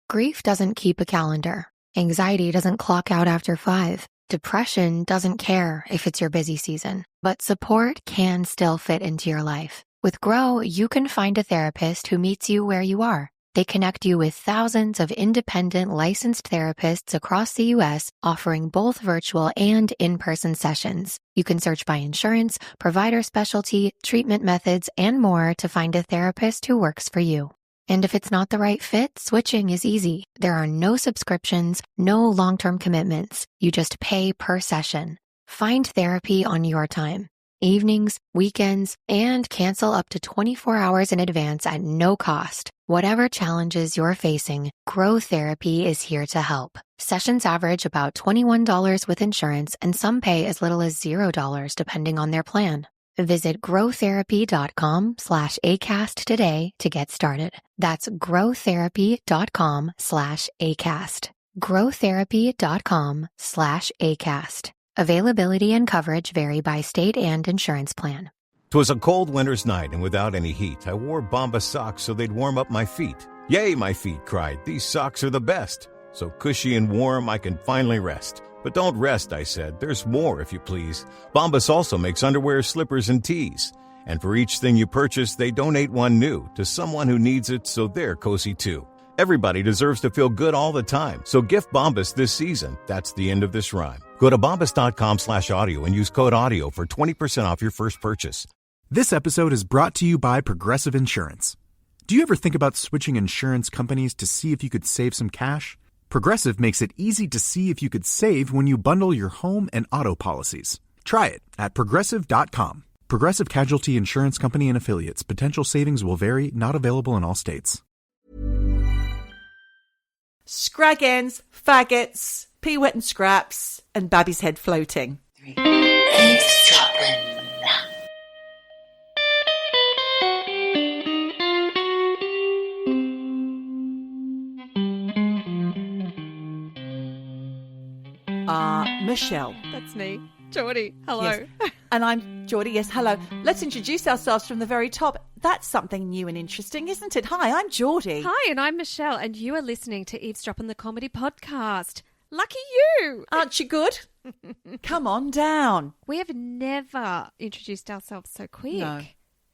Grief doesn't keep a calendar. Anxiety doesn't clock out after 5. Depression doesn't care if it's your busy season. But support can still fit into your life. With Grow, you can find a therapist who meets you where you are. They connect you with thousands of independent licensed therapists across the U.S., offering both virtual and in-person sessions. You can search by insurance, provider specialty, treatment methods, and more to find a therapist who works for you. And if it's not the right fit, switching is easy. There are no subscriptions, no long-term commitments. You just pay per session. Find therapy on your time. Evenings, weekends, and cancel up to 24 hours in advance at no cost. Whatever challenges you're facing, Grow Therapy is here to help. Sessions average about $21 with insurance, and some pay as little as $0 depending on their plan. Visit growtherapy.com/ACAST today to get started. That's growtherapy.com/ACAST. growtherapy.com/ACAST. Availability and coverage vary by state and insurance plan. 'Twas a cold winter's night, and without any heat, I wore Bombas socks so they'd warm up my feet. Yay, my feet cried. These socks are the best. So cushy and warm, I can finally rest. But don't rest, I said. There's more, if you please. Bombas also makes underwear, slippers, and tees. And for each thing you purchase, they donate one new to someone who needs it, so they're cozy too. Everybody deserves to feel good all the time, so gift Bombas this season. That's the end of this rhyme. Go to bombas.com/audio and use code AUDIO for 20% off your first purchase. This episode is brought to you by Progressive Insurance. Do you ever think about switching insurance companies to see if you could save some cash? Progressive makes it easy to see if you could save when you bundle your home and auto policies. Try it at progressive.com. Progressive Casualty Insurance Company and Affiliates. Potential savings will vary, not available in all states. Scrag ends, faggots, pea wet and scraps, and Babby's head floating. Eavesdroppin. Michelle. That's me. Geordie, hello. Yes. And I'm Geordie, yes, hello. Let's introduce ourselves from the very top. That's something new and interesting, isn't it? Hi, I'm Geordie. Hi, and I'm Michelle, and you are listening to Eavesdroppin, the comedy podcast. Lucky you! Aren't you good? Come on down. We have never introduced ourselves so quick. No.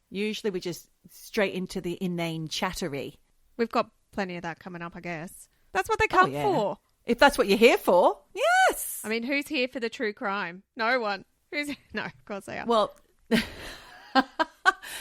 Usually we just straight into the inane chattery. We've got plenty of that coming up, I guess. That's what they come for. If that's what you're here for, yes. I mean, who's here for the true crime? No one. No, of course they are. Well,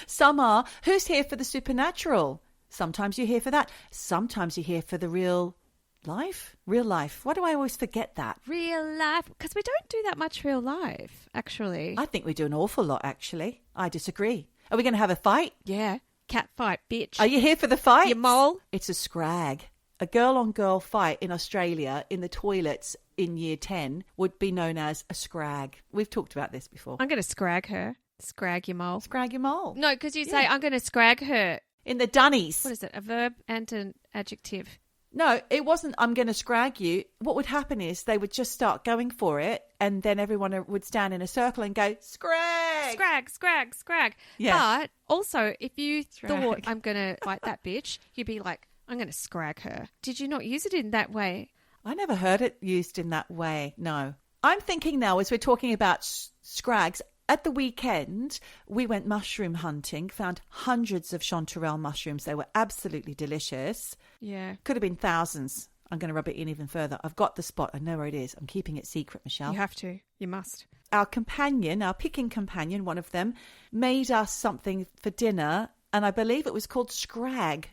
some are. Who's here for the supernatural? Sometimes you're here for that. Sometimes you're here for the real life. Real life. Why do I always forget that? Real life. Because we don't do that much real life, actually. I think we do an awful lot, actually. I disagree. Are we going to have a fight? Yeah. Cat fight, bitch. Are you here for the fight? You mole. It's a scrag. A girl-on-girl fight in Australia in the toilets in year 10 would be known as a scrag. We've talked about this before. I'm going to scrag her. Scrag your mole. Scrag your mole. No, because you say, I'm going to scrag her. In the dunnies. What is it? A verb and an adjective. No, it wasn't, I'm going to scrag you. What would happen is they would just start going for it, and then everyone would stand in a circle and go, scrag! Scrag, scrag, scrag. Yeah. But also, if you thought, I'm going to fight that bitch, you'd be like, I'm going to scrag her. Did you not use it in that way? I never heard it used in that way, no. I'm thinking now, as we're talking about scrags, at the weekend, we went mushroom hunting, found hundreds of chanterelle mushrooms. They were absolutely delicious. Yeah. Could have been thousands. I'm going to rub it in even further. I've got the spot. I know where it is. I'm keeping it secret, Michelle. You have to. You must. Our companion, our picking companion, one of them, made us something for dinner, and I believe it was called scrag.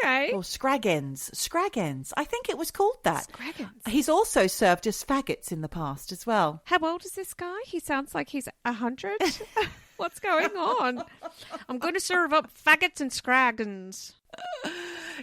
Okay. Or scragends. Scragends. I think it was called that. Scragends. He's also served us faggots in the past as well. How old is this guy? He sounds like he's 100. What's going on? I'm going to serve up faggots and scraggens.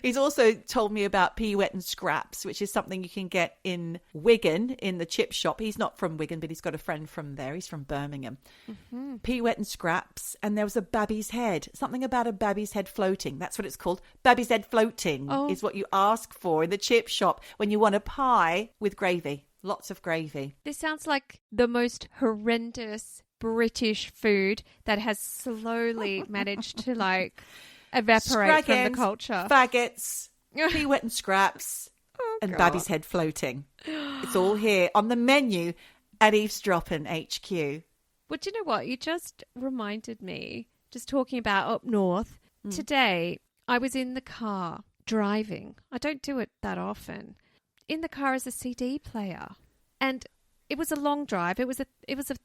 He's also told me about pea wet and scraps, which is something you can get in Wigan in the chip shop. He's not from Wigan, but he's got a friend from there. He's from Birmingham. Mm-hmm. Pea wet and scraps. And there was a babby's head. Something about a babby's head floating. That's what it's called. Babby's head floating is what you ask for in the chip shop when you want a pie with gravy. Lots of gravy. This sounds like the most horrendous British food that has slowly managed to evaporate from the culture. Faggots, Pea Wet and Scraps, and God. Babby's Head Floating. It's all here on the menu at Eavesdroppin HQ. Well, do you know what? You just reminded me, just talking about up north. Today, I was in the car driving. I don't do it that often. In the car is a CD player. And it was a long drive. It was a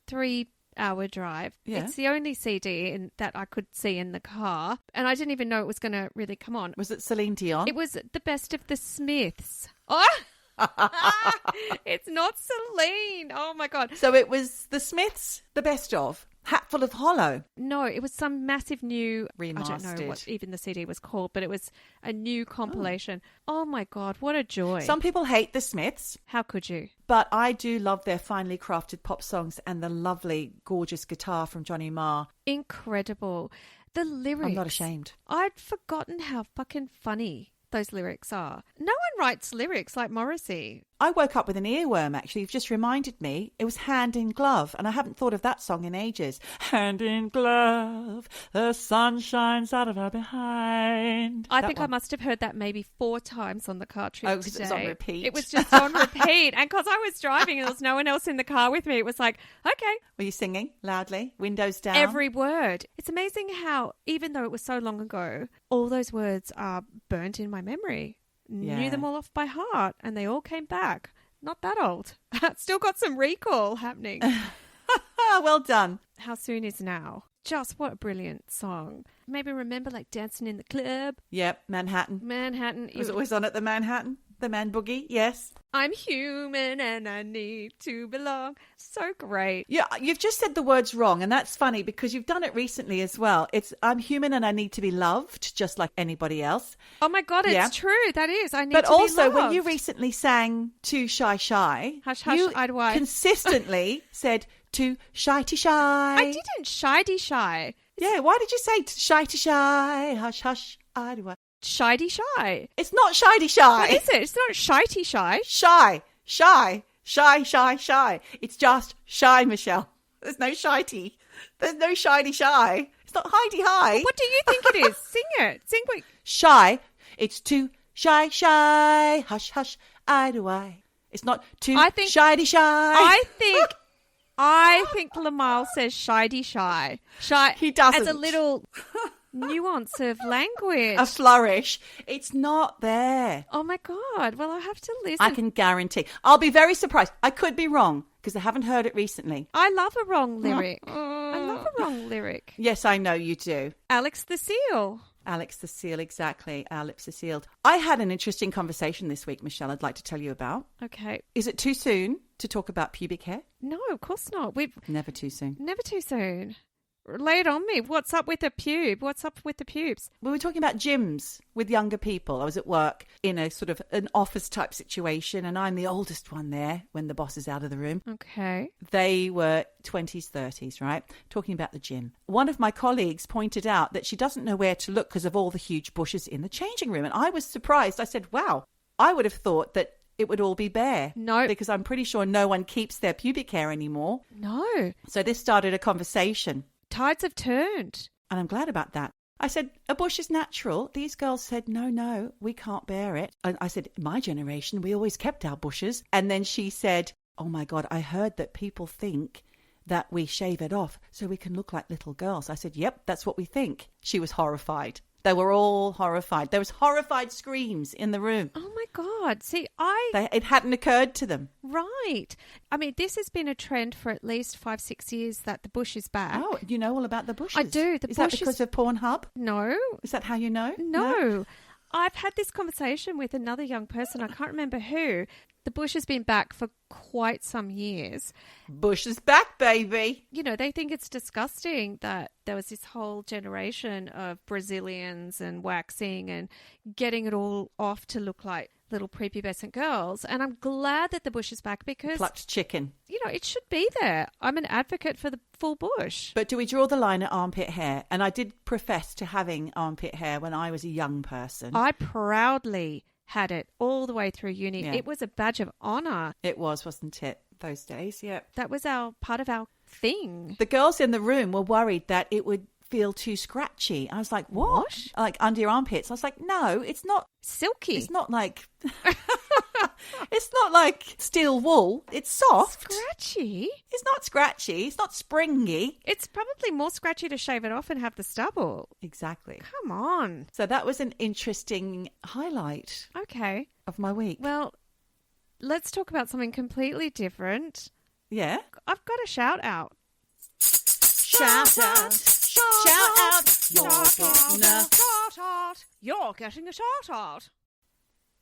3-hour drive. Yeah. It's the only CD that I could see in the car. And I didn't even know it was going to really come on. Was it Celine Dion? It was the best of the Smiths. Oh! It's not Celine. Oh, my God. So it was the Smiths, the best of. Hatful of Hollow. No, it was some massive new... I don't know Remastered. what even the CD was called, but it was a new compilation. Oh, my God. What a joy. Some people hate the Smiths, How could you? but I do love their finely crafted pop songs and the lovely, gorgeous guitar from Johnny Marr. Incredible. The lyrics. I'm not ashamed. I'd forgotten how fucking funny those lyrics are. No one writes lyrics like Morrissey. I woke up with an earworm, actually. You've just reminded me. It was Hand in Glove, and I haven't thought of that song in ages. Hand in glove, the sun shines out of her behind. I That think I one. must have heard that maybe 4 times on the car trip Oh, 'cause today. it was on repeat. It was just on repeat. And because I was driving and there was no one else in the car with me, it was like, okay, Were you singing loudly? Windows down? every word. It's amazing how, even though it was so long ago, all those words are burnt in my memory. Yeah. Knew them all off by heart, and they all came back. Not that old. Still got some recall happening. Well done. How Soon Is Now. Just what a brilliant song. Maybe remember like Dancing in the Club, Yep, Manhattan. Manhattan. It was always on at the Manhattan. The Man Boogie, yes. I'm human and I need to belong. So great. Yeah, you've just said the words wrong, and that's funny because you've done it recently as well. It's I'm human and I need to be loved, just like anybody else. Oh my God, it's Yeah. true. That is. I need But to also, be when loved. you recently sang Too Shy Shy, Hush, hush, you I'd why. consistently said Too Shy to Shy. I didn't shy. Yeah, why did you say Shy to Shy? Hush, hush, I'd why. Shy-dy shy. It's not Shy to Shy. What is it? It's not shitey shy. Shy, shy, shy, shy, shy. It's just shy, Michelle. There's no shitey. There's no shiny shy. It's not hidey high. What do you think it is? Sing it. Sing what? Shy. It's too shy, shy. Hush, hush, I do I. It's not too I think- shy. I think Lamal says shitey shy. Shy. He doesn't. As a little nuance of language. A flourish. It's not there. Oh my God. Well, I have to listen. I can guarantee. I'll be very surprised. I could be wrong because I haven't heard it recently. I love a wrong lyric. I love a wrong lyric. Yes, I know you do. Alex the Seal. Alex the Seal, exactly. Our lips are sealed. I had an interesting conversation this week, Michelle, I'd like to tell you about. Okay. Is it too soon to talk about pubic hair? No, of course not. We've Never too soon. never too soon. Lay it on me. What's up with the pube? What's up with the pubes? We were talking about gyms with younger people. I was at work in a sort of an office type situation, and I'm the oldest one there when the boss is out of the room. Okay. They were 20s, 30s, right? Talking about the gym. One of my colleagues pointed out that she doesn't know where to look because of all the huge bushes in the changing room. And I was surprised. I said, wow, I would have thought that it would all be bare. No. Because I'm pretty sure no one keeps their pubic hair anymore. No. So this started a conversation. Tides have turned. And I'm glad about that. I said, a bush is natural. These girls said, no, we can't bear it. And I said, my generation, we always kept our bushes. And then she said, oh my God, I heard that people think that we shave it off so we can look like little girls. I said, yep, that's what we think. She was horrified. They were all horrified. There was horrified screams in the room. Oh my God. See, It hadn't occurred to them. Right. I mean, this has been a trend for at least 5-6 years that the bush is back. Oh, you know all about the bushes. I do. Is that because of Pornhub? No. Is that how you know? No. I've had this conversation with another young person. I can't remember who. The bush has been back for quite some years. Bush is back, baby. You know, they think it's disgusting that there was this whole generation of Brazilians and waxing and getting it all off to look like little prepubescent girls. And I'm glad that the bush is back because, Plucked chicken. you know, it should be there. I'm an advocate for the full bush. But do we draw the line at armpit hair? And I did profess to having armpit hair when I was a young person. I proudly had it all the way through uni. Yeah. It was a badge of honor. It was, wasn't it? Those days, yeah. That was part of our thing. The girls in the room were worried that it would feel too scratchy. I was like, what? Like under your armpits. I was like, no, it's not. Silky. It's not like... It's not like steel wool. It's soft. Scratchy? It's not scratchy. It's not springy. It's probably more scratchy to shave it off and have the stubble. Exactly. Come on. So that was an interesting highlight Okay. of my week. Well, let's talk about something completely different. Yeah. I've got a shout out. Shout out. Shout out. You're getting a shout out.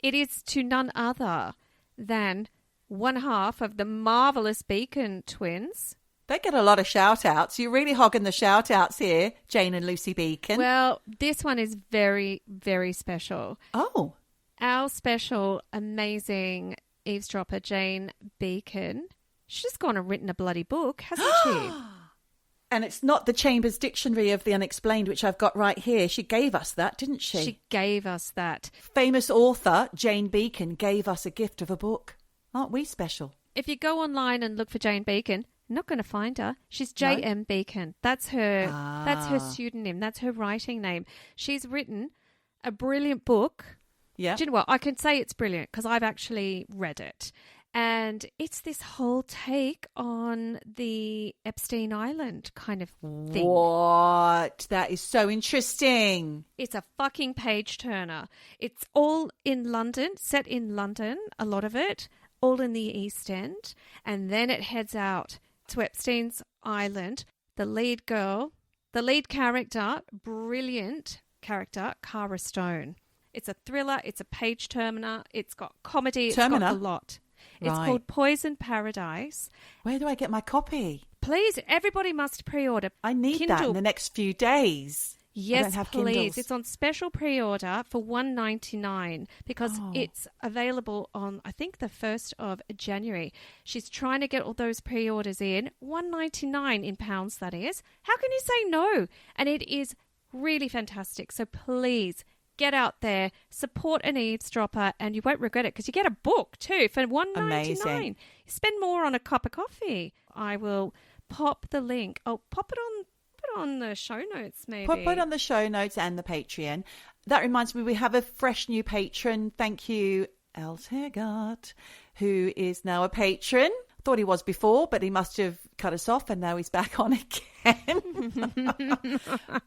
It is to none other than one half of the marvellous Beacon twins. They get a lot of shout outs. You're really hogging the shout outs here, Jane and Lucy Beacon. Well, this one is very, very special. Oh. Our special, amazing eavesdropper, Jane Beacon. She's gone and written a bloody book, hasn't she? And it's not the Chambers Dictionary of the Unexplained, which I've got right here. She gave us that, didn't she? She gave us that. Famous author Jane Beacon gave us a gift of a book. Aren't we special? If you go online and look for Jane Beacon, not going to find her. She's J.M. Beacon. That's her. That's her pseudonym. That's her writing name. She's written a brilliant book. Yeah. Do you know what? I can say it's brilliant because I've actually read it. And it's this whole take on the Epstein Island kind of thing. What? That is so interesting. It's a fucking page turner. It's all in London, set in London, a lot of it, all in the East End. And then it heads out to Epstein's Island. The lead character, brilliant character, Cara Stone. It's a thriller. It's a page turner. It's got comedy. It's got a lot. It's called Poison Paradise. Where do I get my copy? Please, everybody must pre-order. I need Kindle. that in the next few days. Yes, I don't have please. Kindles. It's on special pre-order for $1.99 because it's available on, I think, the 1st of January. She's trying to get all those pre-orders in. $1.99 in pounds, that is. How can you say no? And it is really fantastic. So please get out there, support an eavesdropper, and you won't regret it because you get a book too for $1.99. You spend more on a cup of coffee. I will pop the link. I'll pop it on the show notes, maybe. Put it on the show notes and the Patreon. That reminds me, we have a fresh new patron. Thank you, Els Hergart, who is now a patron. Thought he was before, but he must have cut us off and now he's back on again.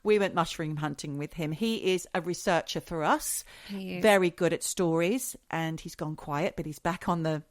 We went mushroom hunting with him. He is a researcher for us. He is. Very good at stories, and he's gone quiet, but he's back on the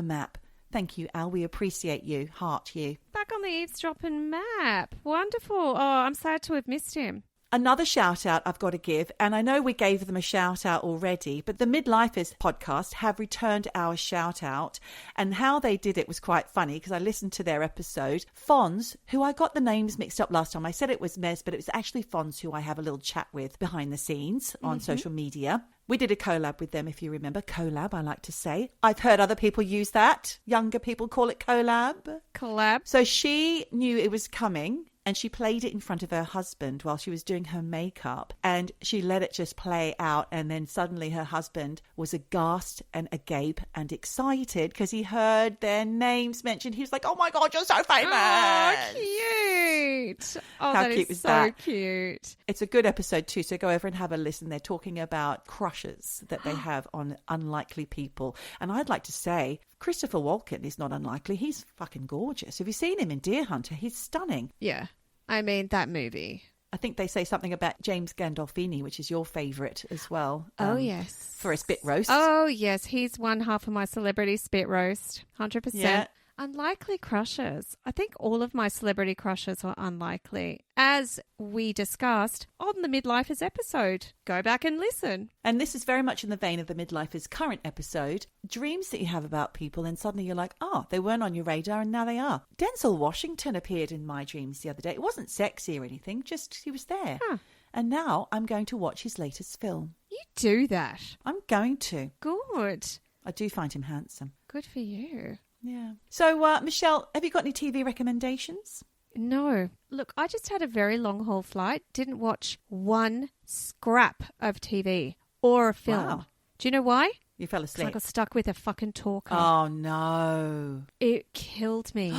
map. Thank you, Al. We appreciate you. Heart you. Back on the Eavesdroppin map. Wonderful. Oh, I'm sad to have missed him. Another shout out I've got to give, and I know we gave them a shout out already, but the Midlifers podcast have returned our shout out, and how they did it was quite funny because I listened to their episode. Fonz, who I got the names mixed up last time, I said it was Mez, but it was actually Fonz, who I have a little chat with behind the scenes on social media. We did a collab with them, if you remember. Collab, I like to say. I've heard other people use that. Younger people call it collab. Collab. So she knew it was coming, and she played it in front of her husband while she was doing her makeup, and she let it just play out, and then suddenly her husband was aghast and agape and excited because he heard their names mentioned. He was like, oh my God, you're so famous. Oh, cute. Oh, How that cute is was so that? Cute. It's a good episode too, so go over and have a listen. They're talking about crushes that they have on unlikely people. And I'd like to say, Christopher Walken is not unlikely. He's fucking gorgeous. Have you seen him in Deer Hunter? He's stunning. Yeah. I mean, that movie. I think they say something about James Gandolfini, which is your favourite as well. Oh, yes. For a spit roast. Oh, yes. He's one half of my celebrity spit roast. 100%. Yeah. Unlikely crushes. I think all of my celebrity crushes are unlikely, as we discussed on the Midlifers episode. Go back and listen. And this is very much in the vein of the Midlifers current episode. Dreams that you have about people and suddenly you're like, oh, they weren't on your radar and now they are. Denzel Washington appeared in my dreams the other day. It wasn't sexy or anything, just he was there. Huh. And now I'm going to watch his latest film. You do that. I'm going to. Good. I do find him handsome. Good for you. Yeah. So, Michelle, have you got any TV recommendations? No. Look, I just had a very long haul flight. Didn't watch one scrap of TV or a film. Wow. Do you know why? You fell asleep. I got stuck with a fucking talker. Oh, no. It killed me.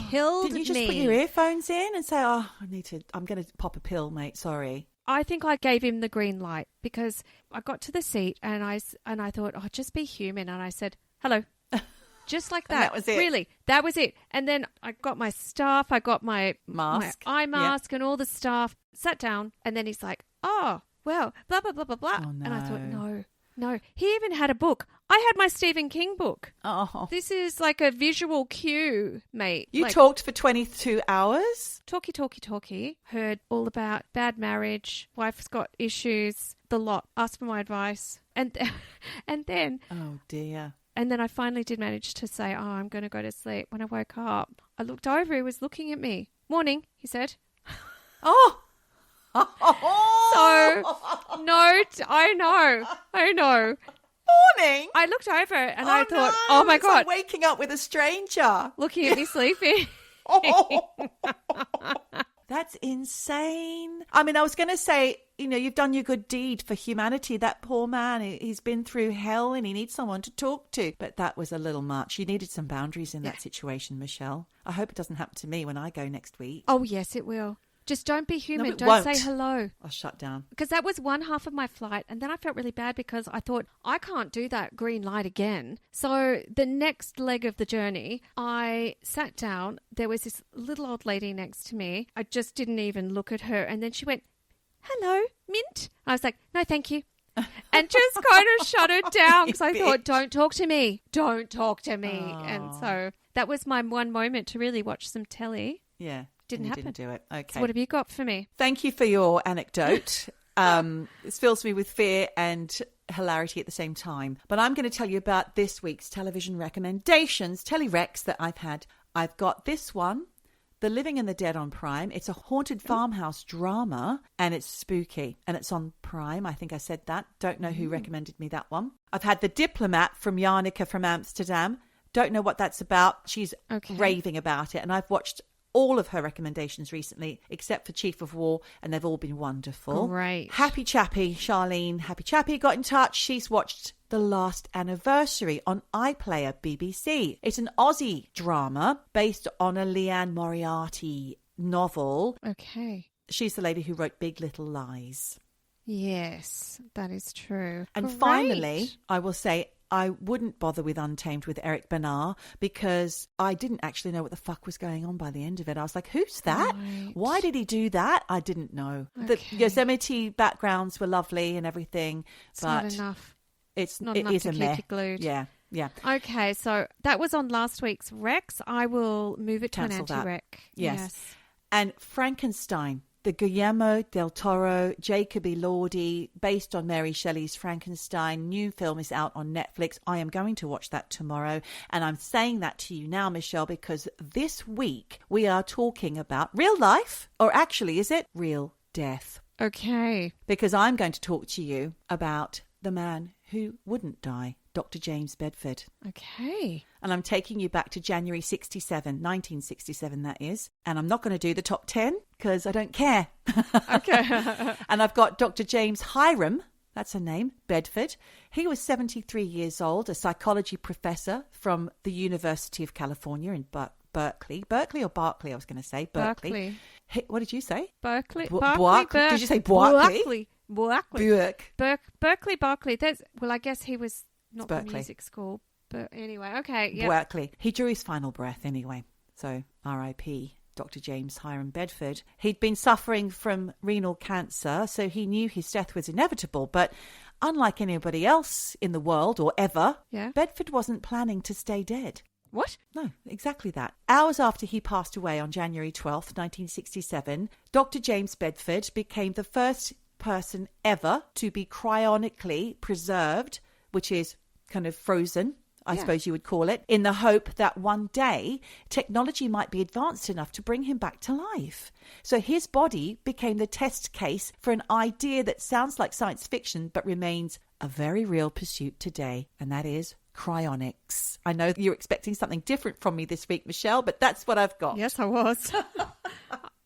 killed me. Didn't you just put your earphones in and say, I'm going to pop a pill, mate, sorry. I think I gave him the green light because I got to the seat and I thought, just be human. And I said, hello. Just like that. And that was it. Really, that was it. And then I got my stuff. I got my mask, my eye mask and all the stuff. Sat down. And then he's like, well, blah, blah, blah, blah, blah. Oh, no. And I thought, no. He even had a book. I had my Stephen King book. Oh. This is like a visual cue, mate. You talked for 22 hours? Talky. Heard all about bad marriage, wife's got issues, the lot. Asked for my advice. And then... Oh, dear. And then I finally did manage to say, I'm going to go to sleep. When I woke up, I looked over. He was looking at me. Morning, he said. Oh! So, no, I know. Morning. I looked over and I thought, no, oh my it's God. like waking up with a stranger. Looking at me sleeping. That's insane. I mean, I was going to say, you've done your good deed for humanity. That poor man, he's been through hell and he needs someone to talk to. But that was a little much. You needed some boundaries in that situation, Michelle. I hope it doesn't happen to me when I go next week. Oh, yes, it will. Just don't be human. No, it don't won't. say hello. I'll shut down. Because that was one half of my flight. And then I felt really bad because I thought, I can't do that green light again. So the next leg of the journey, I sat down. There was this little old lady next to me. I just didn't even look at her. And then she went, hello, Mint. I was like, no, thank you. And just kind of shut it down because I thought, don't talk to me. Don't talk to me. Oh. And so that was my one moment to really watch some telly. Yeah. Didn't happen. Didn't do it. Okay. So what have you got for me? Thank you for your anecdote. This fills me with fear and hilarity at the same time. But I'm going to tell you about this week's television recommendations, telerecs that I've had. I've got this one, The Living and the Dead on Prime. It's a haunted farmhouse drama and it's spooky and it's on Prime. I think I said that. Don't know who recommended me that one. I've had The Diplomat from Jannica from Amsterdam. Don't know what that's about. She's raving about it and I've watched all of her recommendations recently, except for Chief of War, and they've all been wonderful. Great. Happy Chappy, Charlene, Happy Chappy got in touch. She's watched The Last Anniversary on iPlayer BBC. It's an Aussie drama based on a Leanne Moriarty novel. Okay. She's the lady who wrote Big Little Lies. Yes, that is true. And Great. finally, I will say, I wouldn't bother with Untamed with Eric Bernard because I didn't actually know what the fuck was going on by the end of it. I was like, who's that? Right. Why did he do that? I didn't know. Okay. The Yosemite backgrounds were lovely and everything, It's but not enough. it Not is enough to a keep meh. you glued. Yeah. Okay, so that was on last week's Rex. I will move it to Cancel an that. anti-rec. Yes. And Frankenstein, the Guillermo del Toro, Jacob Elordi, based on Mary Shelley's Frankenstein. New film is out on Netflix. I am going to watch that tomorrow. And I'm saying that to you now, Michelle, because this week we are talking about real life, or actually, is it real death? Okay. Because I'm going to talk to you about the man who wouldn't die, Dr. James Bedford. Okay. And I'm taking you back to January 1967, that is. And I'm not going to do the top 10 because I don't care. Okay. And I've got Dr. James Hiram, that's her name, Bedford. He was 73 years old, a psychology professor from the University of California in Berkeley. Berkeley or Berkeley, I was going to say. Berkeley. What did you say? Berkeley. Did you say Berkeley? Berkeley. I guess he was not the Berkeley. music school. But anyway, okay. Yep. Berkeley. He drew his final breath anyway. So R.I.P. Dr. James Hiram Bedford. He'd been suffering from renal cancer, so he knew his death was inevitable. But unlike anybody else in the world or ever, Bedford wasn't planning to stay dead. What? No, exactly that. Hours after he passed away on January 12th, 1967, Dr. James Bedford became the first person ever to be cryogenically preserved, which is kind of frozen, I suppose you would call it, in the hope that one day technology might be advanced enough to bring him back to life. So his body became the test case for an idea that sounds like science fiction but remains a very real pursuit today, and that is cryonics. I know you're expecting something different from me this week, Michelle, but that's what I've got. Yes, I was.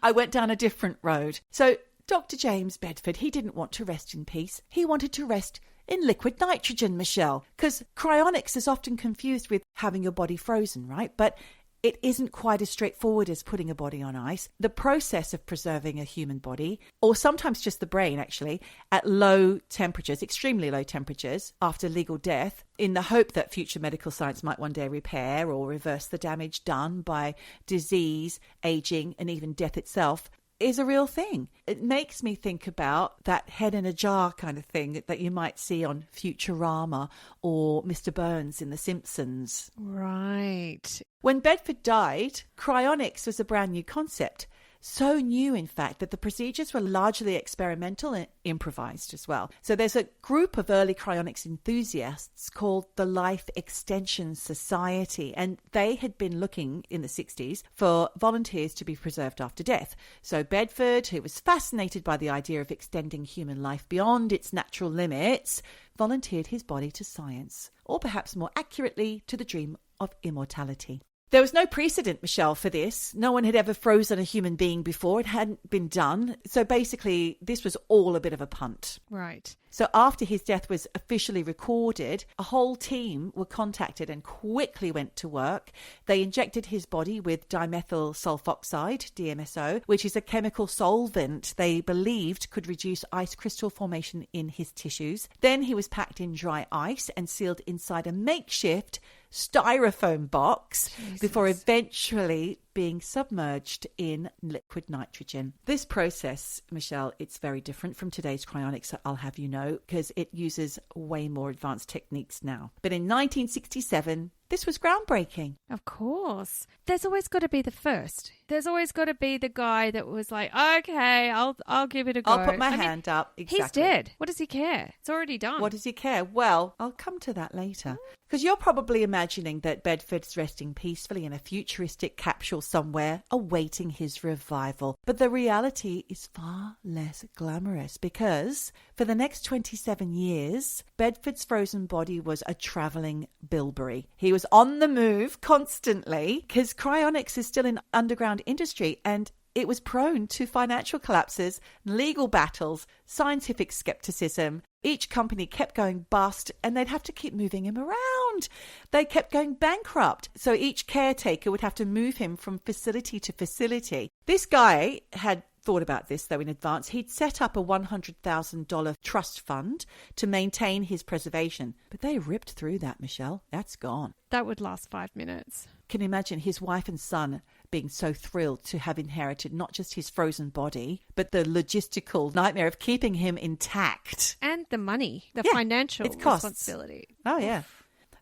I went down a different road. So Dr. James Bedford, he didn't want to rest in peace. He wanted to rest in liquid nitrogen, Michelle, because cryonics is often confused with having your body frozen, right? But it isn't quite as straightforward as putting a body on ice. The process of preserving a human body, or sometimes just the brain actually, at low temperatures, extremely low temperatures, after legal death, in the hope that future medical science might one day repair or reverse the damage done by disease, aging, and even death itself, is a real thing. It makes me think about that head in a jar kind of thing that you might see on Futurama or Mr. Burns in The Simpsons. Right. When Bedford died, cryonics was a brand new concept. So new, in fact, that the procedures were largely experimental and improvised as well. So there's a group of early cryonics enthusiasts called the Life Extension Society, and they had been looking in the 60s for volunteers to be preserved after death. So Bedford, who was fascinated by the idea of extending human life beyond its natural limits, volunteered his body to science, or perhaps more accurately, to the dream of immortality. There was no precedent, Michelle, for this. No one had ever frozen a human being before. It hadn't been done. So basically, this was all a bit of a punt. Right. So after his death was officially recorded, a whole team were contacted and quickly went to work. They injected his body with dimethyl sulfoxide, DMSO, which is a chemical solvent they believed could reduce ice crystal formation in his tissues. Then he was packed in dry ice and sealed inside a makeshift styrofoam box before eventually being submerged in liquid nitrogen. This process, Michelle, it's very different from today's cryonics, I'll have you know, because it uses way more advanced techniques now. But in 1967, this was groundbreaking. Of course. There's always got to be the first. There's always got to be the guy that was like, okay, I'll give it a go. I'll put my hand up. Exactly. He's dead. What does he care? It's already done. What does he care? Well, I'll come to that later. Because you're probably imagining that Bedford's resting peacefully in a futuristic capsule somewhere, awaiting his revival. But the reality is far less glamorous, because for the next 27 years, Bedford's frozen body was a travelling bilberry. He was on the move constantly, because cryonics is still an underground industry, and it was prone to financial collapses, legal battles, scientific skepticism. Each company kept going bust, and they'd have to keep moving him around. They kept going bankrupt. So each caretaker would have to move him from facility to facility. This guy had thought about this, though, in advance. He'd set up a $100,000 trust fund to maintain his preservation. But they ripped through that, Michelle. That's gone. That would last 5 minutes. Can you imagine his wife and son being so thrilled to have inherited not just his frozen body, but the logistical nightmare of keeping him intact? And the money, the financial responsibility. Oh, yeah.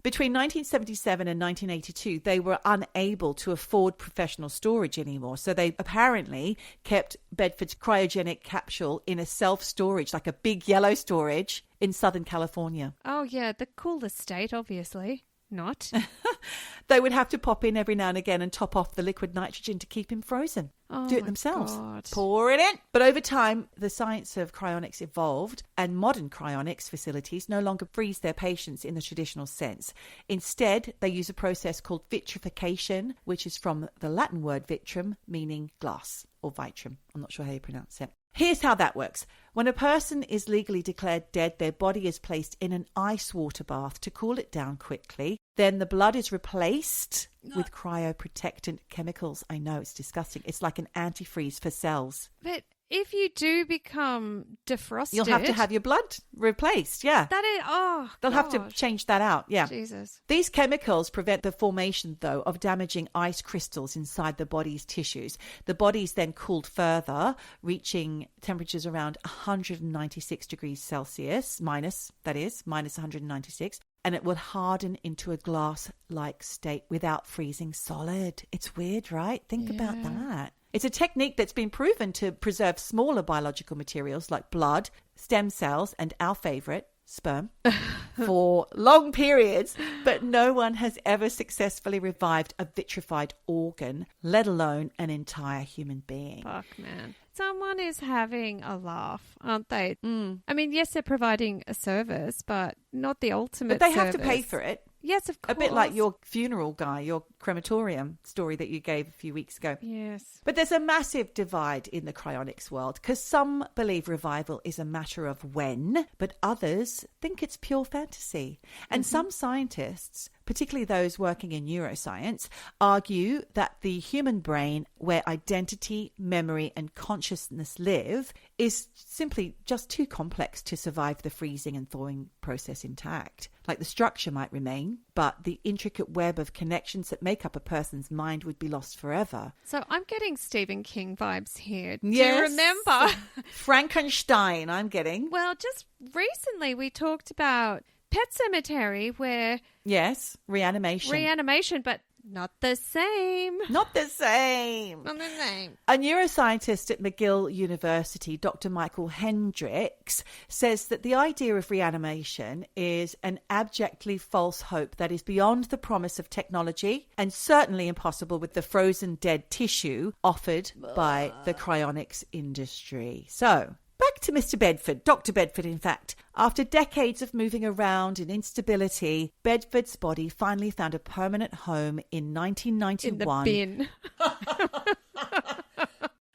Between 1977 and 1982, they were unable to afford professional storage anymore. So they apparently kept Bedford's cryogenic capsule in a self-storage, like a big yellow storage in Southern California. Oh, yeah, the coolest state, obviously. Not. They would have to pop in every now and again and top off the liquid nitrogen to keep him frozen. Do it themselves. God. Pour it in. But over time, the science of cryonics evolved, and modern cryonics facilities no longer freeze their patients in the traditional sense. Instead, they use a process called vitrification, which is from the Latin word vitrum, meaning glass, or vitrum. I'm not sure how you pronounce it. Here's how that works. When a person is legally declared dead, their body is placed in an ice water bath to cool it down quickly. Then the blood is replaced with cryoprotectant chemicals. I know, it's disgusting. It's like an antifreeze for cells. But if you do become defrosted, you'll have to have your blood replaced. Yeah. That is, they'll have to change that out. Yeah. Jesus. These chemicals prevent the formation, though, of damaging ice crystals inside the body's tissues. The body's then cooled further, reaching temperatures around 196 degrees Celsius, minus 196. And it will harden into a glass-like state without freezing solid. It's weird, right? Think about that. It's a technique that's been proven to preserve smaller biological materials like blood, stem cells, and our favorite, sperm, for long periods, but no one has ever successfully revived a vitrified organ, let alone an entire human being. Fuck, man. Someone is having a laugh, aren't they? I mean, yes, they're providing a service, but not the ultimate But they have to service. pay for it. Yes, of course. A bit like your funeral guy, your crematorium story that you gave a few weeks ago. Yes. But there's a massive divide in the cryonics world, because some believe revival is a matter of when, but others think it's pure fantasy. And some scientists, particularly those working in neuroscience, argue that the human brain, where identity, memory, and consciousness live, is simply just too complex to survive the freezing and thawing process intact. Like, the structure might remain, but the intricate web of connections that make up a person's mind would be lost forever. So I'm getting Stephen King vibes here. Yes. Do you remember? Frankenstein, I'm getting. Well, just recently we talked about Pet Cemetery, where... Yes, reanimation. But not the same. Not the same. Not the same. A neuroscientist at McGill University, Dr. Michael Hendricks, says that the idea of reanimation is an abjectly false hope that is beyond the promise of technology and certainly impossible with the frozen dead tissue offered by the cryonics industry. So, back to Mr. Bedford, Dr. Bedford, in fact. After decades of moving around in instability, Bedford's body finally found a permanent home in 1991. In the bin.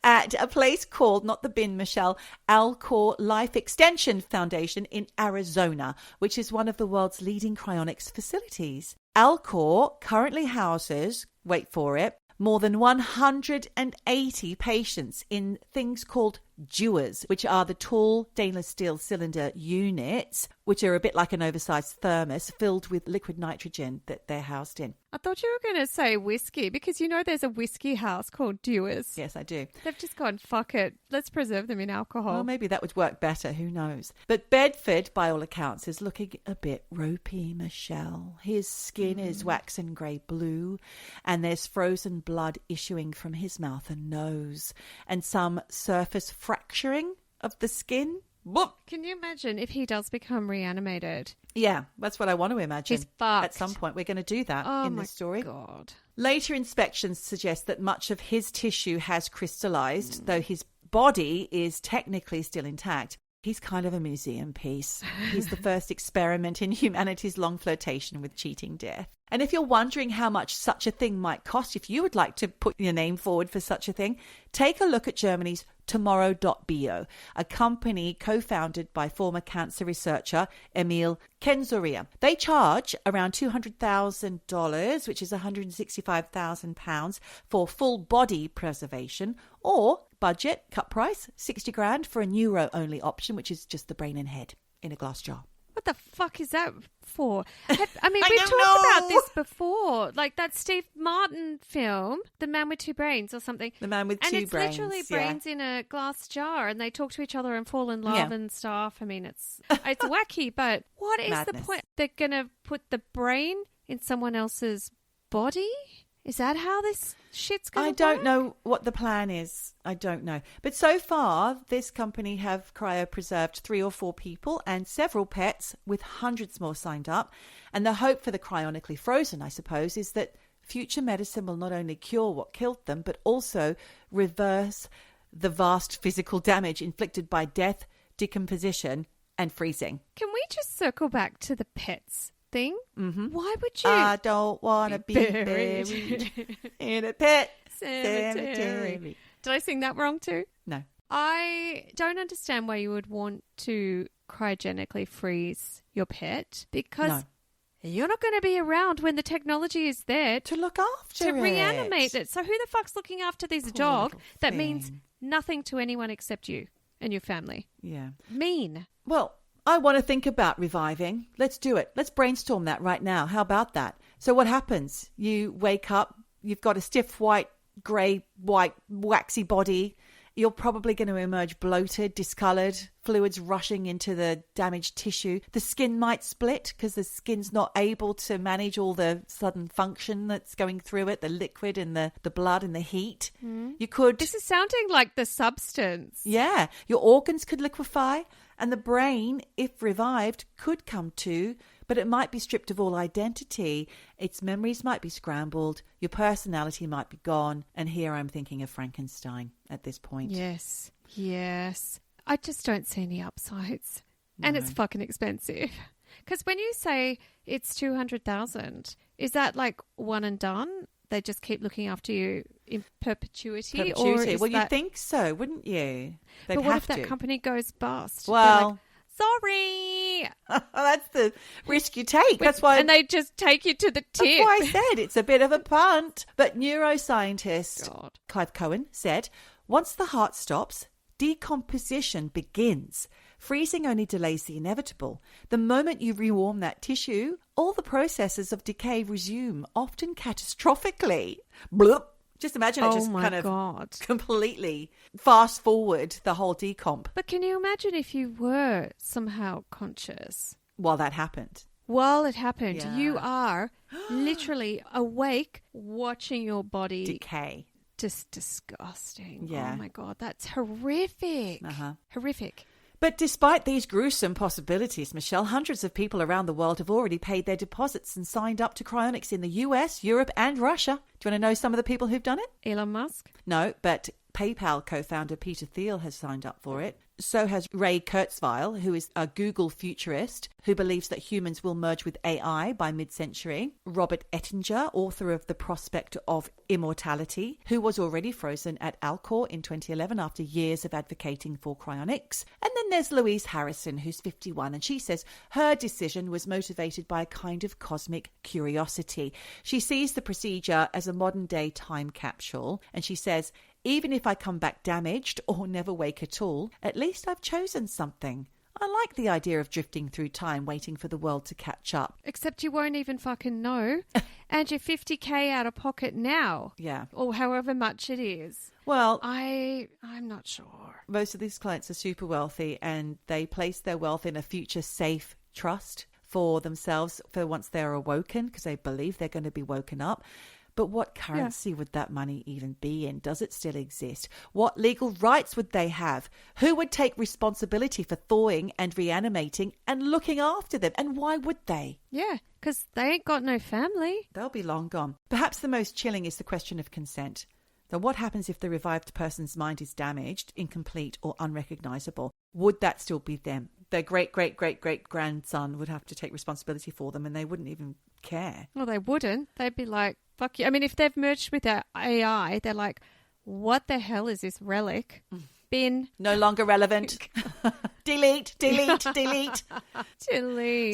At a place called, not the bin, Michelle, Alcor Life Extension Foundation in Arizona, which is one of the world's leading cryonics facilities. Alcor currently houses, wait for it, more than 180 patients in things called dewars, which are the tall stainless steel cylinder units, which are a bit like an oversized thermos filled with liquid nitrogen that they're housed in. I thought you were going to say whiskey, because you know there's a whiskey house called Dewars. Yes, I do. They've just gone, fuck it, let's preserve them in alcohol. Well, maybe that would work better, who knows. But Bedford, by all accounts, is looking a bit ropey, Michelle. His skin is waxen grey blue, and there's frozen blood issuing from his mouth and nose, and some surface fracturing of the skin. Whoop. Can you imagine if he does become reanimated? Yeah, that's what I want to imagine. He's fucked. At some point, we're going to do that in this story. Oh, my God. Later inspections suggest that much of his tissue has crystallized, though his body is technically still intact. He's kind of a museum piece. He's the first experiment in humanity's long flirtation with cheating death. And if you're wondering how much such a thing might cost, if you would like to put your name forward for such a thing, take a look at Germany's Tomorrow.bio, a company co-founded by former cancer researcher Emil Kenzoria. They charge around $200,000, which is £165,000 for full body preservation, or budget, cut price, 60 grand for a neuro-only option, which is just the brain and head in a glass jar. What the fuck is that for? We've don't talked know. about this before. Like that Steve Martin film, The Man with Two Brains or something. The Man with Two Brains. And it's literally brains in a glass jar, and they talk to each other and fall in love and stuff. I mean, it's wacky, but what is Madness. the point? They're going to put the brain in someone else's body? Is that how this shit's going to work? I don't know what the plan is. I don't know. But so far, this company have cryopreserved 3 or 4 people and several pets, with hundreds more signed up. And the hope for the cryonically frozen, I suppose, is that future medicine will not only cure what killed them, but also reverse the vast physical damage inflicted by death, decomposition, and freezing. Can we just circle back to the pets thing? Mm-hmm. Why would you? I don't want to be buried in a pet cemetery. Did I sing that wrong too? No. I don't understand why you would want to cryogenically freeze your pet, because you're not going to be around when the technology is there To look after to reanimate it. So who the fuck's looking after this Poor dog little that thing. means nothing to anyone except you and your family? Yeah. Mean. Well, I want to think about reviving. Let's do it. Let's brainstorm that right now. How about that? So what happens? You wake up, you've got a stiff white, waxy body. You're probably going to emerge bloated, discolored, fluids rushing into the damaged tissue. The skin might split because the skin's not able to manage all the sudden function that's going through it, the liquid and the blood and the heat. You could... This is sounding like The Substance. Yeah. Your organs could liquefy, and the brain, if revived, could come to, but it might be stripped of all identity. Its memories might be scrambled. Your personality might be gone. And here I'm thinking of Frankenstein at this point. Yes. Yes. I just don't see any upsides. No. And it's fucking expensive. Because when you say it's 200,000, is that like one and done? They just keep looking after you in perpetuity? Or well, you'd think so, wouldn't you? They'd but what have if that to. company goes bust? Well, like, sorry. That's the risk you take. That's why. And they just take you to the tip. That's why I said it's a bit of a punt. But neuroscientist God. Clive Cohen said, once the heart stops, decomposition begins. Freezing only delays the inevitable. The moment you rewarm that tissue, all the processes of decay resume, often catastrophically. Bloop. Just imagine it just kind of completely fast forward the whole decomp. But can you imagine if you were somehow conscious? While that happened. While it happened, Yeah. you are literally awake watching your body Decay. Just disgusting. Yeah. Oh my God, that's horrific. Horrific. But despite these gruesome possibilities, Michelle, hundreds of people around the world have already paid their deposits and signed up to cryonics in the US, Europe and Russia. Do you want to know some of the people who've done it? Elon Musk? No, but PayPal co-founder Peter Thiel has signed up for it. So has Ray Kurzweil, who is a Google futurist who believes that humans will merge with AI by mid-century. Robert Ettinger, author of The Prospect of Immortality, who was already frozen at Alcor in 2011 after years of advocating for cryonics. And then there's Louise Harrison, who's 51, and she says her decision was motivated by a kind of cosmic curiosity. She sees the procedure as a modern-day time capsule, and she says, even if I come back damaged or never wake at all, at least I've chosen something. I like the idea of drifting through time, waiting for the world to catch up. Except you won't even fucking know. And you're 50K out of pocket now. Yeah. Or however much it is. Well, I'm not sure. Most of these clients are super wealthy and they place their wealth in a future safe trust for themselves for once they're awoken because they believe they're going to be woken up. But what currency would that money even be in? Does it still exist? What legal rights would they have? Who would take responsibility for thawing and reanimating and looking after them? And why would they? Yeah, because they ain't got no family. They'll be long gone. Perhaps the most chilling is the question of consent. So what happens if the revived person's mind is damaged, incomplete or unrecognizable? Would that still be them? Their great-great-great-great-grandson would have to take responsibility for them and they wouldn't even care. Well, they wouldn't. They'd be like, fuck you. I mean, if they've merged with their AI, they're like, what the hell is this relic? Bin. No longer relevant. Delete. Delete.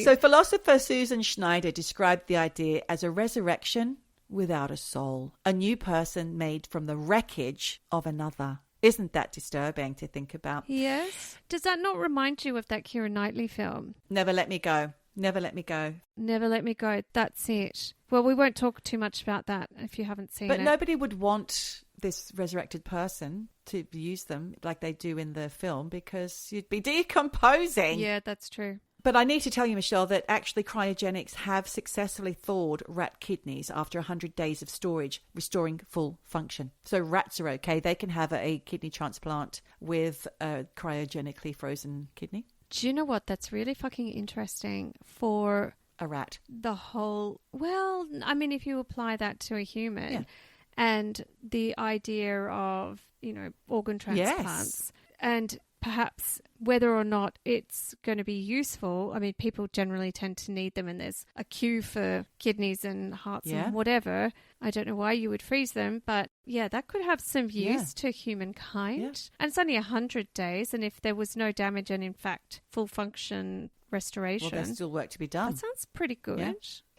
So philosopher Susan Schneider described the idea as a resurrection without a soul, a new person made from the wreckage of another. Isn't that disturbing to think about? Yes. Does that not remind you of that Keira Knightley film? Never Let Me Go. Never Let Me Go. Never Let Me Go. That's it. Well, we won't talk too much about that if you haven't seen it. But nobody would want this resurrected person to use them like they do in the film because you'd be decomposing. Yeah, that's true. But I need to tell you, Michelle, that actually cryogenics have successfully thawed rat kidneys after 100 days of storage, restoring full function. So rats are okay. They can have a kidney transplant with a cryogenically frozen kidney. Do you know what? That's really fucking interesting for a rat. The whole, well, I mean, if you apply that to a human and the idea of, organ transplants and perhaps whether or not it's going to be useful. I mean, people generally tend to need them and there's a queue for kidneys and hearts and whatever. I don't know why you would freeze them, but yeah, that could have some use to humankind. Yeah. And it's only 100 days. And if there was no damage and in fact full function restoration. Well, there's still work to be done. That sounds pretty good. Yeah.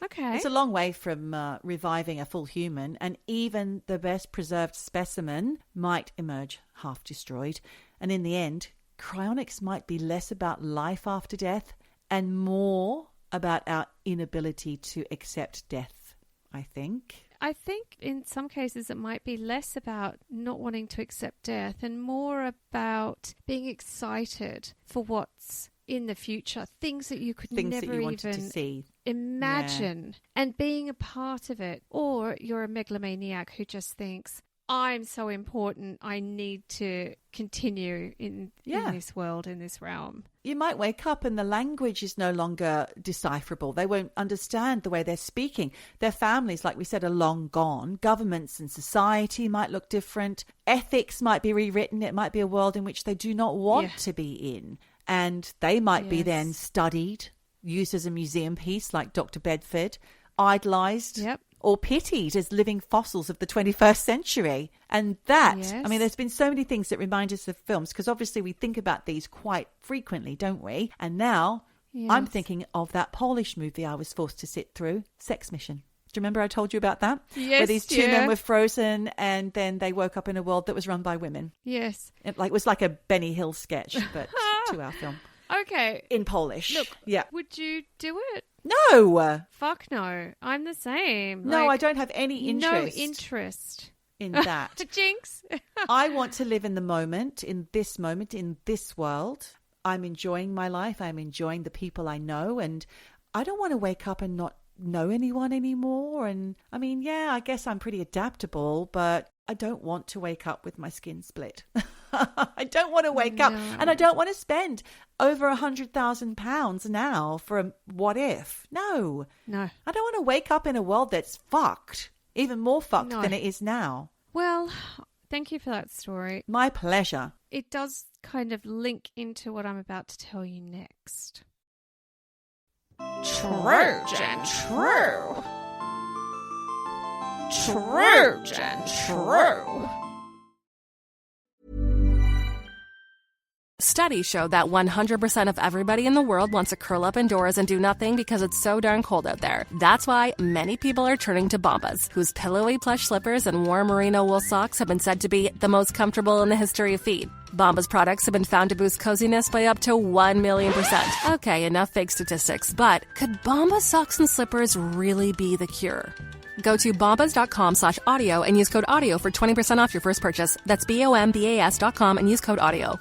Okay. It's a long way from reviving a full human, and even the best preserved specimen might emerge half destroyed. And in the end, cryonics might be less about life after death and more about our inability to accept death, I think. I think in some cases it might be less about not wanting to accept death and more about being excited for what's in the future, things that you could never even to see. Imagine and being a part of it. Or you're a megalomaniac who just thinks, I'm so important, I need to continue in this world, in this realm. You might wake up and the language is no longer decipherable. They won't understand the way they're speaking. Their families, like we said, are long gone. Governments and society might look different. Ethics might be rewritten. It might be a world in which they do not want to be in. And they might be then studied, used as a museum piece like Dr. Bedford, idolised, or pitied as living fossils of the 21st century. And that, Yes. I mean, there's been so many things that remind us of films, because obviously we think about these quite frequently, don't we? And now I'm Yes. thinking of that Polish movie I was forced to sit through, Sex Mission. Do you remember I told you about that? Yes, Where these two yeah. men were frozen and then they woke up in a world that was run by women. Yes. It was like a Benny Hill sketch, but 2-hour film. Okay. In Polish. Look, yeah. would you do it? No. Fuck no. I'm the same. No, I Like, don't have any interest No interest. in that. Jinx. I want to live in the moment, in this world. I'm enjoying my life. I'm enjoying the people I know. And I don't want to wake up and not know anyone anymore. And I mean, yeah, I guess I'm pretty adaptable, but I don't want to wake up with my skin split. I don't want to wake up, and I don't want to spend over £100,000 now for a what if. No. I don't want to wake up in a world that's fucked, even more fucked than it is now. Well, thank you for that story. My pleasure. It does kind of link into what I'm about to tell you next. Trojan true. Trojan true. Studies show that 100% of everybody in the world wants to curl up indoors and do nothing because it's so darn cold out there. That's why many people are turning to Bombas, whose pillowy plush slippers and warm merino wool socks have been said to be the most comfortable in the history of feet. Bombas products have been found to boost coziness by up to 1,000,000%. Okay, enough fake statistics, but could Bombas socks and slippers really be the cure? Go to bombas.com/audio and use code AUDIO for 20% off your first purchase. That's BOMBAS.com and use code AUDIO.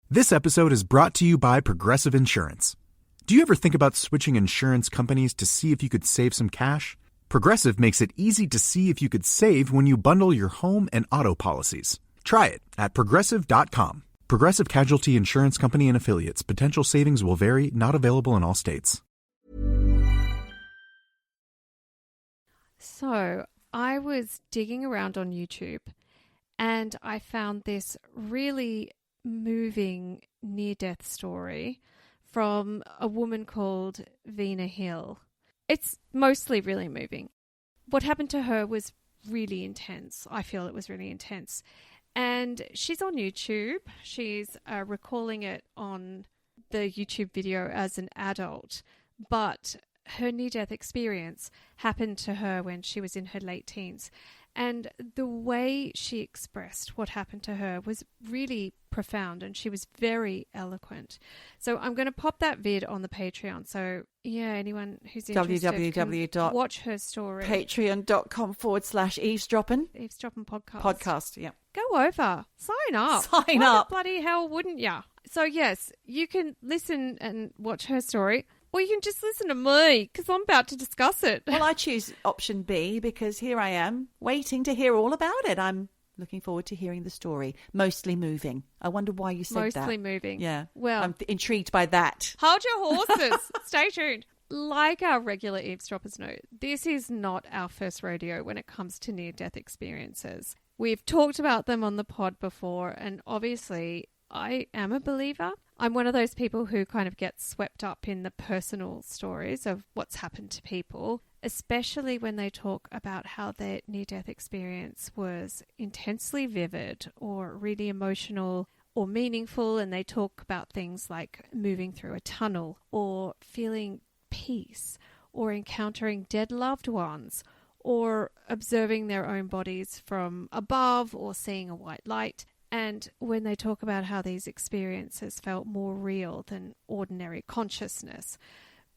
This episode is brought to you by Progressive Insurance. Do you ever think about switching insurance companies to see if you could save some cash? Progressive makes it easy to see if you could save when you bundle your home and auto policies. Try it at Progressive.com. Progressive Casualty Insurance Company and Affiliates. Potential savings will vary, not available in all states. So I was digging around on YouTube and I found this really moving near-death story from a woman called Venia Hill. It's mostly really moving. What happened to her was really intense. I feel it was really intense. And she's on YouTube. She's recalling it on the YouTube video as an adult, but her near-death experience happened to her when she was in her late teens. And the way she expressed what happened to her was really profound, and she was very eloquent. So I'm going to pop that vid on the Patreon. So yeah, anyone who's interested can watch her story. Patreon.com/eavesdroppin. Eavesdroppin podcast. Podcast, yeah. Go over. Sign up. Sign Why up. the bloody hell wouldn't ya? So yes, you can listen and watch her story. Or you can just listen to me, because I'm about to discuss it. Well, I choose option B because here I am waiting to hear all about it. I'm looking forward to hearing the story. Mostly moving. I wonder why you said that. Mostly moving. Yeah. Well, I'm intrigued by that. Hold your horses. Stay tuned. Like our regular eavesdroppers know, this is not our first rodeo when it comes to near-death experiences. We've talked about them on the pod before, and obviously I am a believer. I'm one of those people who kind of gets swept up in the personal stories of what's happened to people, especially when they talk about how their near-death experience was intensely vivid or really emotional or meaningful, and they talk about things like moving through a tunnel or feeling peace or encountering dead loved ones or observing their own bodies from above or seeing a white light. And when they talk about how these experiences felt more real than ordinary consciousness,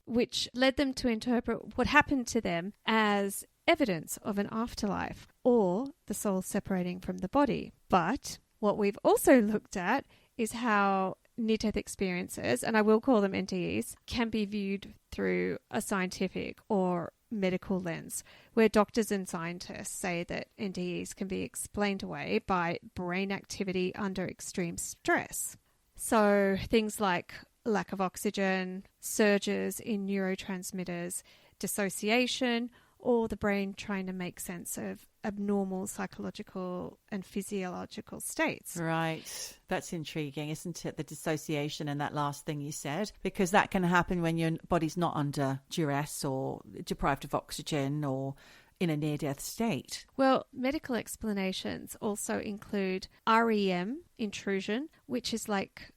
which led them to interpret what happened to them as evidence of an afterlife or the soul separating from the body. But what we've also looked at is how near-death experiences, and I will call them NDEs, can be viewed through a scientific or medical lens, where doctors and scientists say that NDEs can be explained away by brain activity under extreme stress. So things like lack of oxygen, surges in neurotransmitters, dissociation, or the brain trying to make sense of abnormal psychological and physiological states. Right. That's intriguing, isn't it? The dissociation and that last thing you said, because that can happen when your body's not under duress or deprived of oxygen or in a near-death state. Well, medical explanations also include REM, intrusion, which is like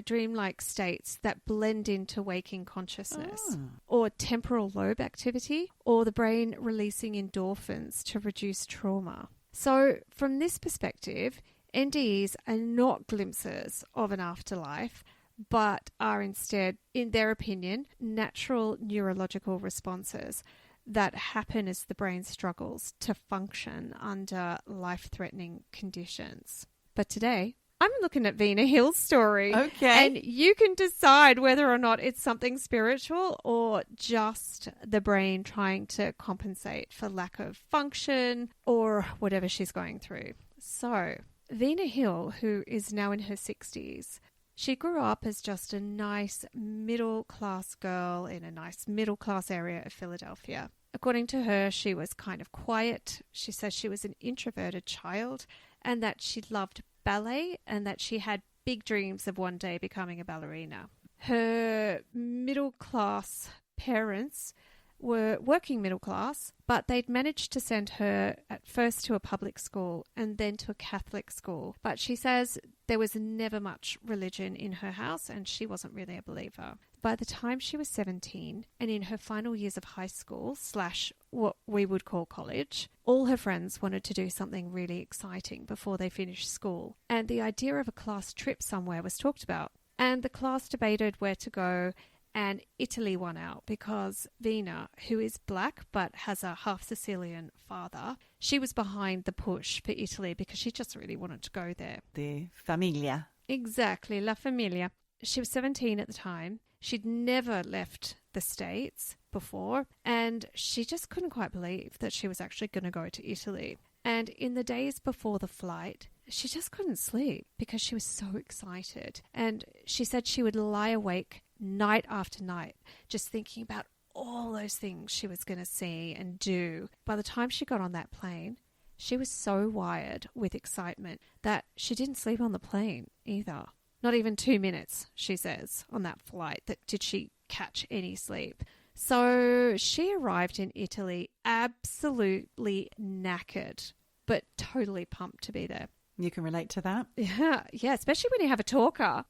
dreamlike states that blend into waking consciousness, or temporal lobe activity, or the brain releasing endorphins to reduce trauma. So from this perspective, NDEs are not glimpses of an afterlife, but are instead, in their opinion, natural neurological responses that happen as the brain struggles to function under life-threatening conditions. But today, I'm looking at Venia Hill's story. Okay. And you can decide whether or not it's something spiritual or just the brain trying to compensate for lack of function or whatever she's going through. So, Venia Hill, who is now in her 60s, she grew up as just a nice middle-class girl in a nice middle-class area of Philadelphia. According to her, she was kind of quiet. She says she was an introverted child and that she loved ballet and that she had big dreams of one day becoming a ballerina. Her middle-class parents were working middle class, but they'd managed to send her at first to a public school and then to a Catholic school. But she says there was never much religion in her house and she wasn't really a believer. By the time she was 17 and in her final years of high school / what we would call college, all her friends wanted to do something really exciting before they finished school. And the idea of a class trip somewhere was talked about. And the class debated where to go, and Italy won out because Venia, who is black but has a half Sicilian father, she was behind the push for Italy because she just really wanted to go there. The familia. Exactly, la familia. She was 17 at the time. She'd never left the States before, and she just couldn't quite believe that she was actually going to go to Italy. And in the days before the flight, she just couldn't sleep because she was so excited. And she said she would lie awake night after night just thinking about all those things she was going to see and do. By the time she got on that plane, she was so wired with excitement that she didn't sleep on the plane either. Not even 2 minutes, she says, on that flight that did she catch any sleep. So she arrived in Italy absolutely knackered, but totally pumped to be there. You can relate to that? Yeah, especially when you have a talker.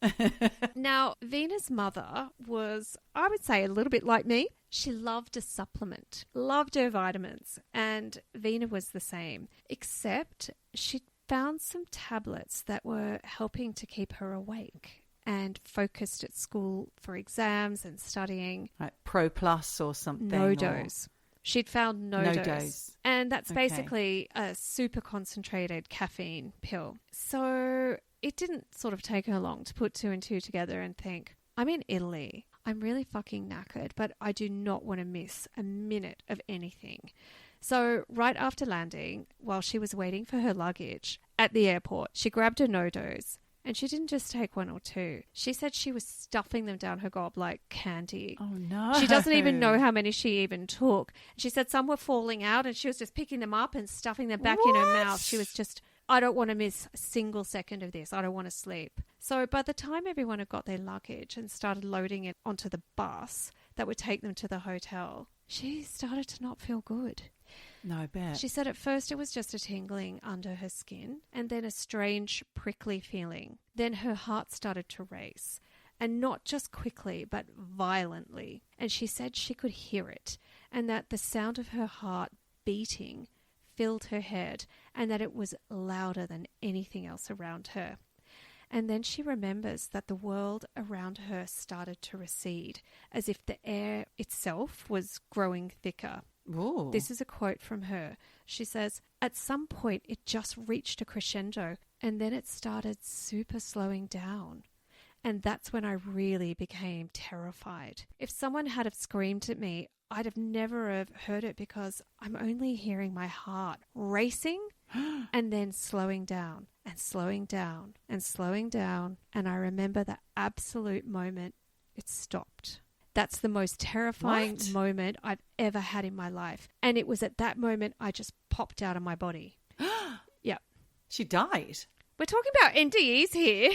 Now, Venia's mother was, I would say, a little bit like me. She loved a supplement, loved her vitamins, and Venia was the same, except she found some tablets that were helping to keep her awake and focused at school for exams and studying. Like Pro Plus or something? No dose. She'd found no dose. And that's Okay. basically a super concentrated caffeine pill. So it didn't sort of take her long to put 2 and 2 together and think, I'm in Italy. I'm really fucking knackered, but I do not want to miss a minute of anything. So right after landing, while she was waiting for her luggage at the airport, she grabbed her no-dose. And she didn't just take 1 or 2. She said she was stuffing them down her gob like candy. Oh, no. She doesn't even know how many she even took. She said some were falling out and she was just picking them up and stuffing them back in her mouth. She was just, I don't want to miss a single second of this. I don't want to sleep. So by the time everyone had got their luggage and started loading it onto the bus that would take them to the hotel, she started to not feel good. No, I bet. She said at first it was just a tingling under her skin and then a strange prickly feeling. Then her heart started to race, and not just quickly but violently. And she said she could hear it and that the sound of her heart beating filled her head and that it was louder than anything else around her. And then she remembers that the world around her started to recede as if the air itself was growing thicker. Ooh. This is a quote from her. She says, at some point it just reached a crescendo and then it started super slowing down. And that's when I really became terrified. If someone had have screamed at me, I'd have never have heard it because I'm only hearing my heart racing and then slowing down and slowing down and slowing down. And I remember the absolute moment it stopped. That's the most terrifying What? moment I've ever had in my life. And it was at that moment I just popped out of my body. Yep. She died. We're talking about NDEs here.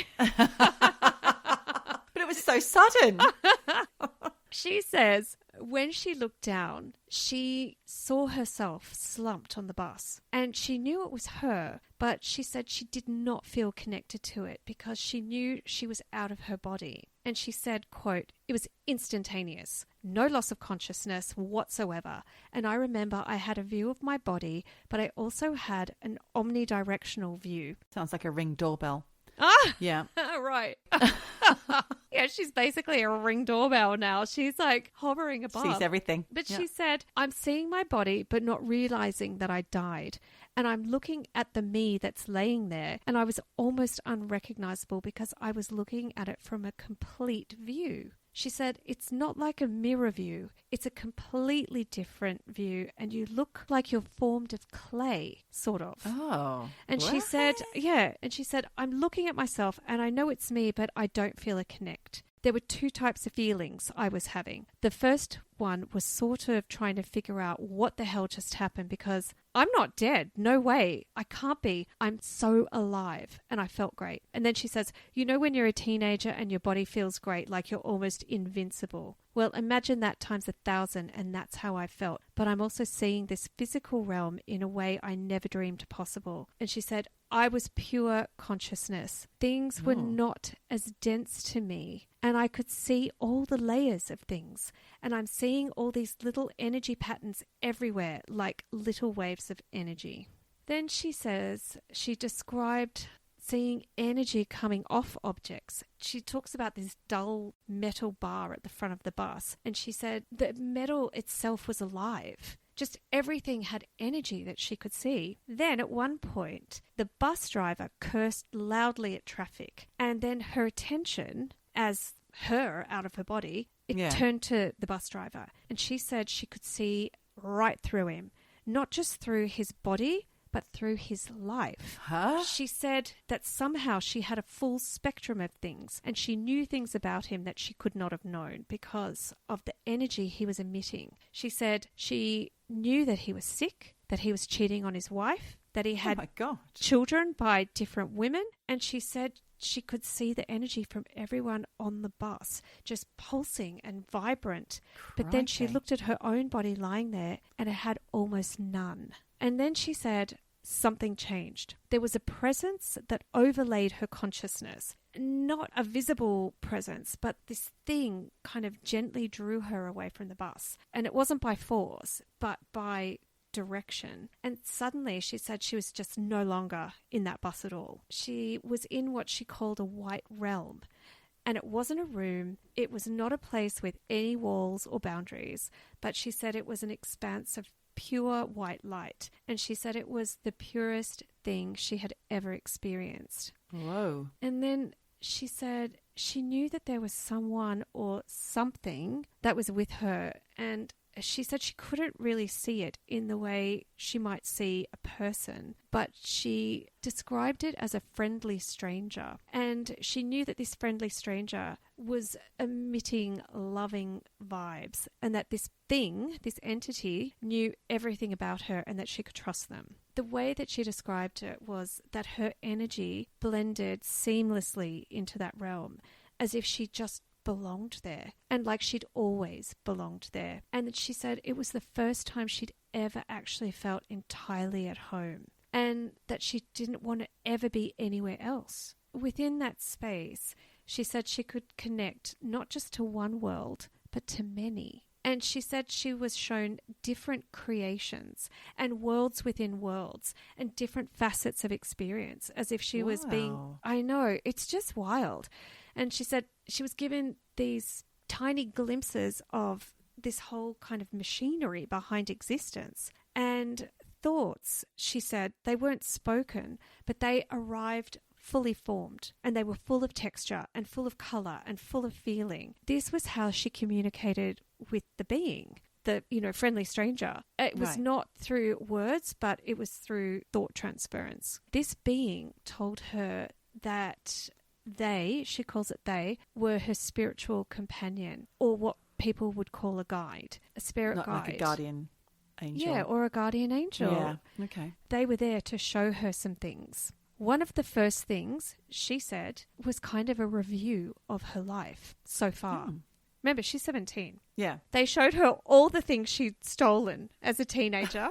But it was so sudden. She says when she looked down, she saw herself slumped on the bus and she knew it was her, but she said she did not feel connected to it because she knew she was out of her body. And she said, quote, "It was instantaneous, no loss of consciousness whatsoever. And I remember I had a view of my body, but I also had an omnidirectional view." Sounds like a Ring doorbell. Ah, Yeah. right. Yeah, she's basically a Ring doorbell now. She's like hovering above. Sees everything. But Yeah. she said, "I'm seeing my body, but not realizing that I died. And I'm looking at the me that's laying there. And I was almost unrecognizable because I was looking at it from a complete view." She said, "It's not like a mirror view. It's a completely different view. And you look like you're formed of clay, sort of." Oh. And she what? said, yeah. And she said, "I'm looking at myself and I know it's me, but I don't feel a connect." There were two types of feelings I was having. The first one was sort of trying to figure out what the hell just happened because I'm not dead. No way. I can't be. I'm so alive. And I felt great. And then she says, "You know when you're a teenager and your body feels great, like you're almost invincible? Well, imagine that times 1,000 and that's how I felt. But I'm also seeing this physical realm in a way I never dreamed possible." And she said, "I was pure consciousness. Things were not as dense to me. And I could see all the layers of things. And I'm seeing all these little energy patterns everywhere, like little waves of energy." Then she says she described seeing energy coming off objects. She talks about this dull metal bar at the front of the bus. And she said the metal itself was alive. Just everything had energy that she could see. Then at one point, the bus driver cursed loudly at traffic. And then her attention, as her out of her body, it turned to the bus driver. And she said she could see right through him. Not just through his body, but through his life. Huh? She said that somehow she had a full spectrum of things and she knew things about him that she could not have known because of the energy he was emitting. She said she knew that he was sick, that he was cheating on his wife, that he had children by different women. And she said she could see the energy from everyone on the bus just pulsing and vibrant. But then she looked at her own body lying there and it had almost none. And then she said something changed. There was a presence that overlaid her consciousness. Not a visible presence, but this thing kind of gently drew her away from the bus. And it wasn't by force, but by direction. And suddenly she said she was just no longer in that bus at all. She was in what she called a white realm. And it wasn't a room. It was not a place with any walls or boundaries. But she said it was an expanse of pure white light. And she said it was the purest thing she had ever experienced. Whoa. And then she said she knew that there was someone or something that was with her. And she said she couldn't really see it in the way she might see a person, but she described it as a friendly stranger. And she knew that this friendly stranger was emitting loving vibes and that this thing, this entity, knew everything about her and that she could trust them. The way that she described it was that her energy blended seamlessly into that realm as if she just belonged there and like she'd always belonged there. And that she said it was the first time she'd ever actually felt entirely at home and that she didn't want to ever be anywhere else. Within that space, she said she could connect not just to one world, but to many. And she said she was shown different creations and worlds within worlds and different facets of experience as if she was being, I know, it's just wild. And she said she was given these tiny glimpses of this whole kind of machinery behind existence. And thoughts, she said, they weren't spoken, but they arrived fully formed and they were full of texture and full of colour and full of feeling. This was how she communicated with the being, the, friendly stranger. It was not through words, but it was through thought transference. This being told her that they, she calls it they, were her spiritual companion, or what people would call a guide, a spirit Not guide. like a guardian angel. Yeah, or a guardian angel. Yeah, okay. They were there to show her some things. One of the first things she said was kind of a review of her life so far. Remember, she's 17. Yeah. They showed her all the things she'd stolen as a teenager.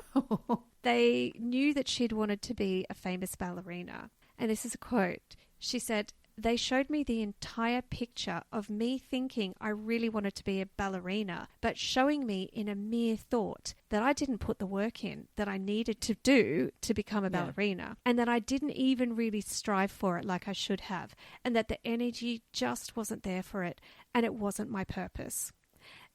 They knew that she'd wanted to be a famous ballerina. And this is a quote. She said, "They showed me the entire picture of me thinking I really wanted to be a ballerina, but showing me in a mere thought that I didn't put the work in that I needed to do to become a ballerina, and that I didn't even really strive for it like I should have, and that the energy just wasn't there for it, and it wasn't my purpose."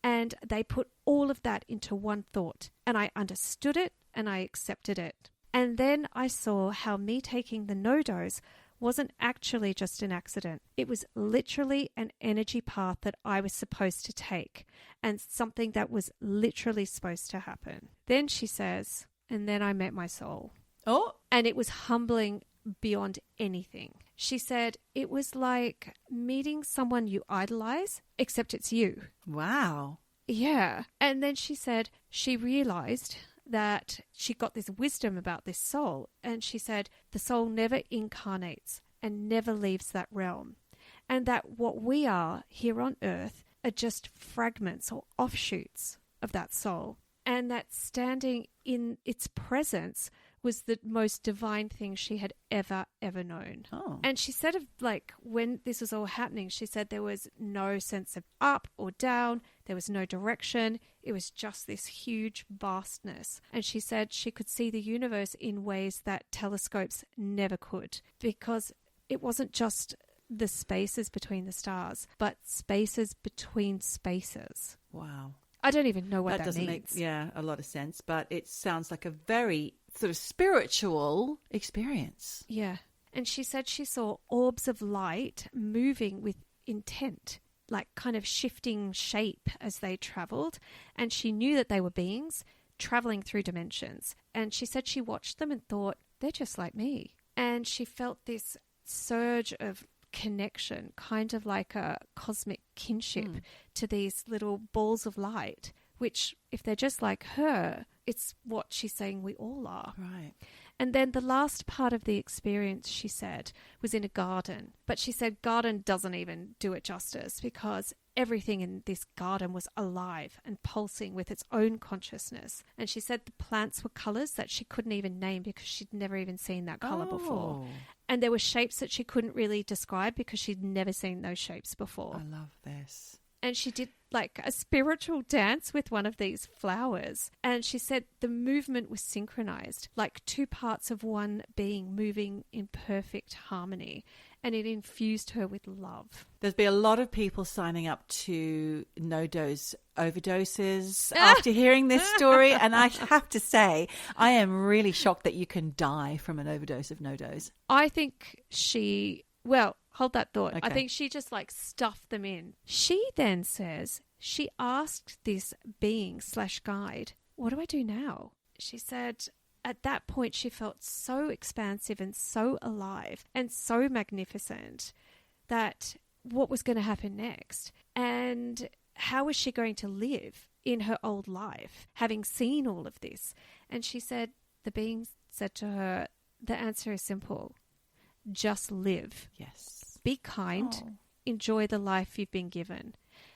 And they put all of that into one thought, and I understood it and I accepted it. And then I saw how me taking the no-dose wasn't actually just an accident. It was literally an energy path that I was supposed to take, and something that was literally supposed to happen. Then she says, and then I met my soul. Oh. And it was humbling beyond anything. She said it was like meeting someone you idolize, except it's you. Wow. Yeah. And then she said she realized that she got this wisdom about this soul. And she said the soul never incarnates and never leaves that realm. And that what we are here on earth are just fragments or offshoots of that soul. And that standing in its presence was the most divine thing she had ever known. Oh. And she said, when this was all happening, she said there was no sense of up or down. There was no direction. It was just this huge vastness. And she said she could see the universe in ways that telescopes never could, because it wasn't just the spaces between the stars, but spaces between spaces. Wow. I don't even know what that doesn't means. make a lot of sense, but it sounds like a very sort of spiritual experience. Yeah. And she said she saw orbs of light moving with intent, like kind of shifting shape as they traveled. And she knew that they were beings traveling through dimensions. And she said she watched them and thought, they're just like me. And she felt this surge of connection, kind of like a cosmic kinship to these little balls of light, which if they're just like her, it's what she's saying we all are. Right. And then the last part of the experience, she said, was in a garden. But she said garden doesn't even do it justice, because everything in this garden was alive and pulsing with its own consciousness. And she said the plants were colours that she couldn't even name because she'd never even seen that colour before. And there were shapes that she couldn't really describe because she'd never seen those shapes before. I love this. And she did like a spiritual dance with one of these flowers. And she said the movement was synchronized, like two parts of one being moving in perfect harmony. And it infused her with love. There's been a lot of people signing up to no-dose overdoses after hearing this story. And I have to say, I am really shocked that you can die from an overdose of no-dose. I think hold that thought. Okay. I think she just like stuffed them in. She then says she asked this being / guide, what do I do now? She said at that point she felt so expansive and so alive and so magnificent that what was going to happen next? And how was she going to live in her old life, having seen all of this? And she said, the being said to her, the answer is simple. Just live. Yes. Be kind. Enjoy the life you've been given.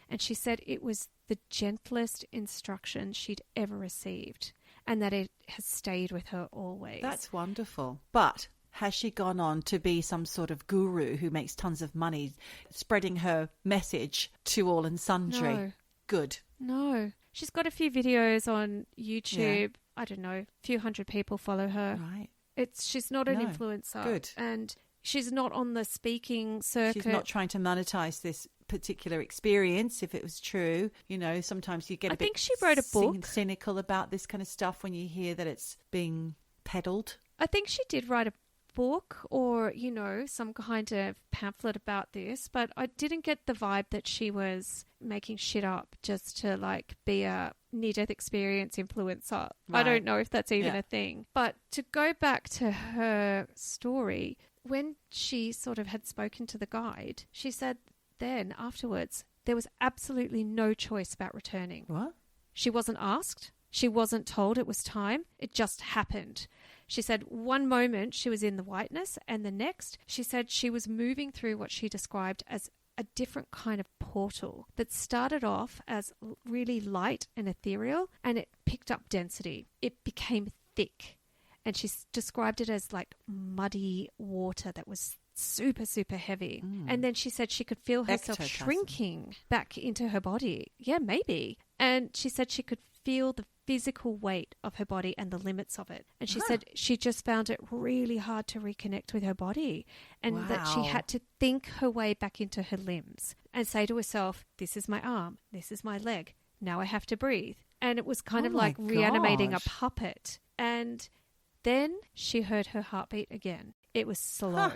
And she said it was the gentlest instruction she'd ever received, and that it has stayed with her always. That's wonderful. But has she gone on to be some sort of guru who makes tons of money spreading her message to all and sundry? No. Good. No. She's got a few videos on YouTube. I don't know, a few hundred people follow her. Right. She's not an influencer. Good. And she's not on the speaking circuit. She's not trying to monetize this particular experience, if it was true. You know, sometimes you get a bit think she wrote a book. cynical about this kind of stuff when you hear that it's being peddled. I think she did write a book or, some kind of pamphlet about this, but I didn't get the vibe that she was making shit up just to be a near-death experience influencer. Right. I don't know if that's even a thing. But to go back to her story, when she sort of had spoken to the guide, she said then afterwards there was absolutely no choice about returning. What? She wasn't asked. She wasn't told it was time. It just happened. She said one moment she was in the whiteness, and the next she said she was moving through what she described as a different kind of portal that started off as really light and ethereal, and it picked up density. It became thick, and she described it as like muddy water that was super, super heavy. And then she said she could feel herself Ectoplasm. shrinking back into her body. Yeah, maybe. And she said she could feel the physical weight of her body and the limits of it. And she said she just found it really hard to reconnect with her body, and that she had to think her way back into her limbs and say to herself, this is my arm, this is my leg, now I have to breathe. And it was kind of like reanimating a puppet. And then she heard her heartbeat again. It was slow.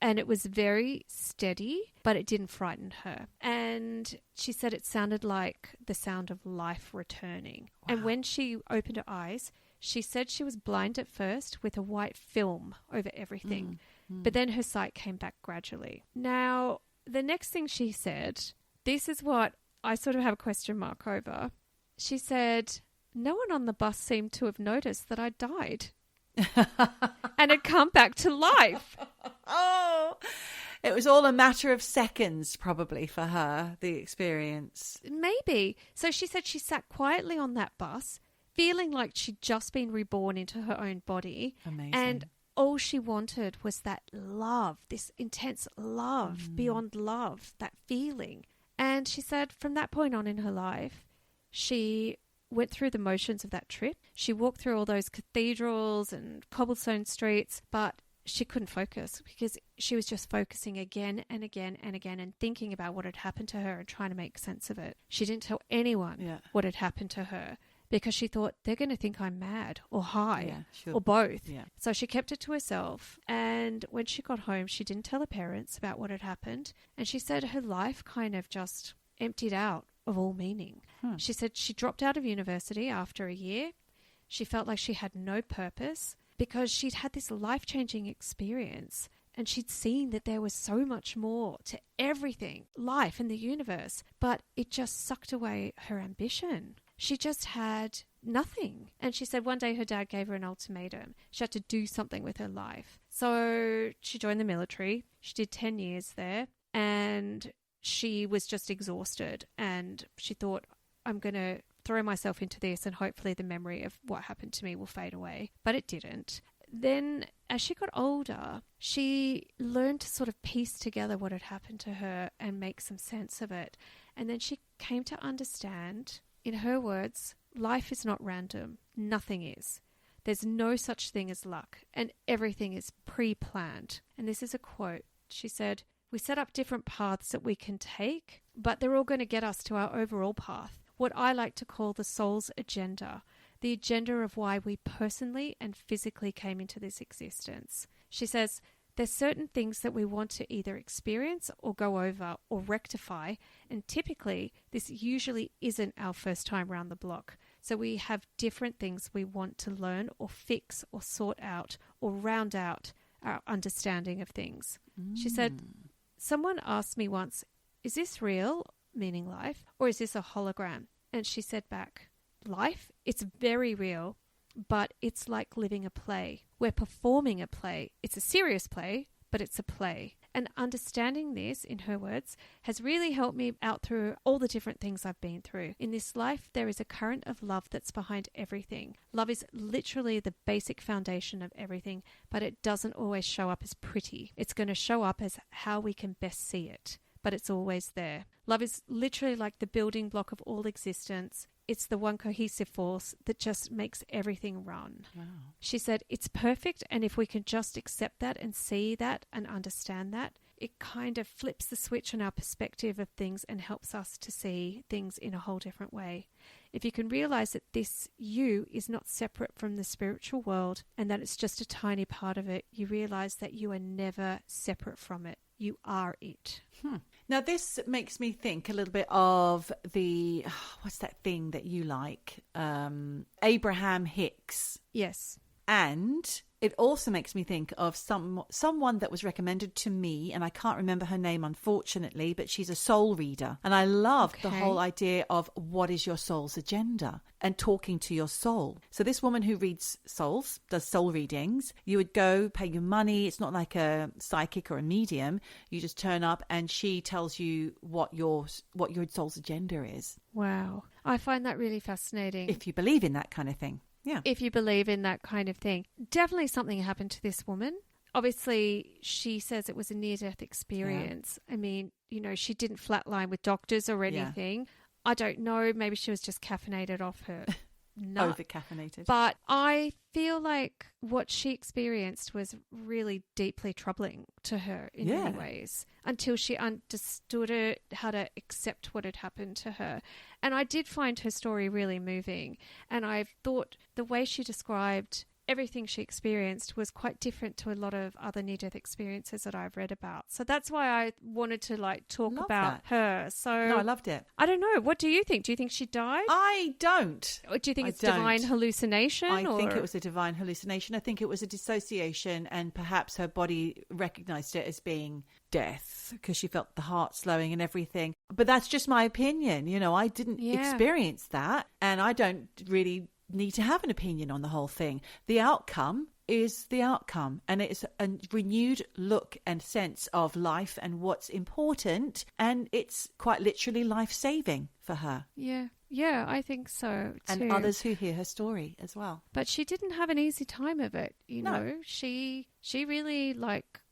And it was very steady, but it didn't frighten her. And she said it sounded like the sound of life returning. Wow. And when she opened her eyes, she said she was blind at first with a white film over everything. But then her sight came back gradually. Now, the next thing she said, this is what I sort of have a question mark over. She said, no one on the bus seemed to have noticed that I died and had come back to life. Oh, it was all a matter of seconds, probably, for her, the experience. Maybe. So she said she sat quietly on that bus, feeling like she'd just been reborn into her own body. Amazing. And all she wanted was that love, this intense love, beyond love, that feeling. And she said from that point on in her life, she went through the motions of that trip. She walked through all those cathedrals and cobblestone streets, but she couldn't focus because she was just focusing again and again and again and thinking about what had happened to her and trying to make sense of it. She didn't tell anyone what had happened to her because she thought they're going to think I'm mad or high or both. Yeah. So she kept it to herself. And when she got home, she didn't tell her parents about what had happened. And she said her life kind of just emptied out of all meaning. She said she dropped out of university after a year. She felt like she had no purpose because she'd had this life-changing experience and she'd seen that there was so much more to everything, life and the universe, but it just sucked away her ambition. She just had nothing. And she said one day her dad gave her an ultimatum. She had to do something with her life. So she joined the military. She did 10 years there and she was just exhausted. And she thought, I'm going to throw myself into this and hopefully the memory of what happened to me will fade away. But it didn't. Then as she got older, she learned to sort of piece together what had happened to her and make some sense of it. And then she came to understand, in her words, life is not random. Nothing is. There's no such thing as luck, and everything is pre-planned. And this is a quote. She said, we set up different paths that we can take, but they're all going to get us to our overall path, what I like to call the soul's agenda, the agenda of why we personally and physically came into this existence. She says, there's certain things that we want to either experience or go over or rectify, and typically this usually isn't our first time round the block. So we have different things we want to learn or fix or sort out or round out our understanding of things. She said, someone asked me once, is this real, meaning life, or is this a hologram? And she said back, life, it's very real, but it's like living a play. We're performing a play. It's a serious play, but it's a play. And understanding this, in her words, has really helped me out through all the different things I've been through. In this life, there is a current of love that's behind everything. Love is literally the basic foundation of everything, but it doesn't always show up as pretty. It's going to show up as how we can best see it, but it's always there. Love is literally like the building block of all existence. It's the one cohesive force that just makes everything run. Wow. She said, it's perfect, and if we can just accept that and see that and understand that, it kind of flips the switch on our perspective of things and helps us to see things in a whole different way. If you can realize that this you is not separate from the spiritual world and that it's just a tiny part of it, you realize that you are never separate from it. You are it. Now, this makes me think a little bit of the, what's that thing that you like? Abraham Hicks. Yes. And It also makes me think of someone that was recommended to me, and I can't remember her name, unfortunately, but she's a soul reader. And I love the whole idea of what is your soul's agenda and talking to your soul. So this woman who reads souls, does soul readings, you would go pay your money. It's not like a psychic or a medium. You just turn up and she tells you what your soul's agenda is. Wow. I find that really fascinating. If you believe in that kind of thing. Yeah. If you believe in that kind of thing. Definitely something happened to this woman. Obviously, she says it was a near-death experience. Yeah. I mean, you know, she didn't flatline with doctors or anything. Yeah. I don't know. Maybe she was just caffeinated off her nut. Over-caffeinated. But I feel like what she experienced was really deeply troubling to her in many ways until she understood it, how to accept what had happened to her. And I did find her story really moving. And I thought the way she described everything she experienced was quite different to a lot of other near-death experiences that I've read about. So that's why I wanted to talk about her. So no, I loved it. I don't know. What do you think? Do you think she died? I don't. Or do you think it's divine hallucination? I think it was a divine hallucination. I think it was a dissociation, and perhaps her body recognized it as being death because she felt the heart slowing and everything. But that's just my opinion. You know, I didn't experience that, and I don't really need to have an opinion on the whole thing. The outcome is the outcome, and it's a renewed look and sense of life and what's important, and it's quite literally life-saving for her. Yeah, I think so too. And others who hear her story as well. But she didn't have an easy time of it, you know. She really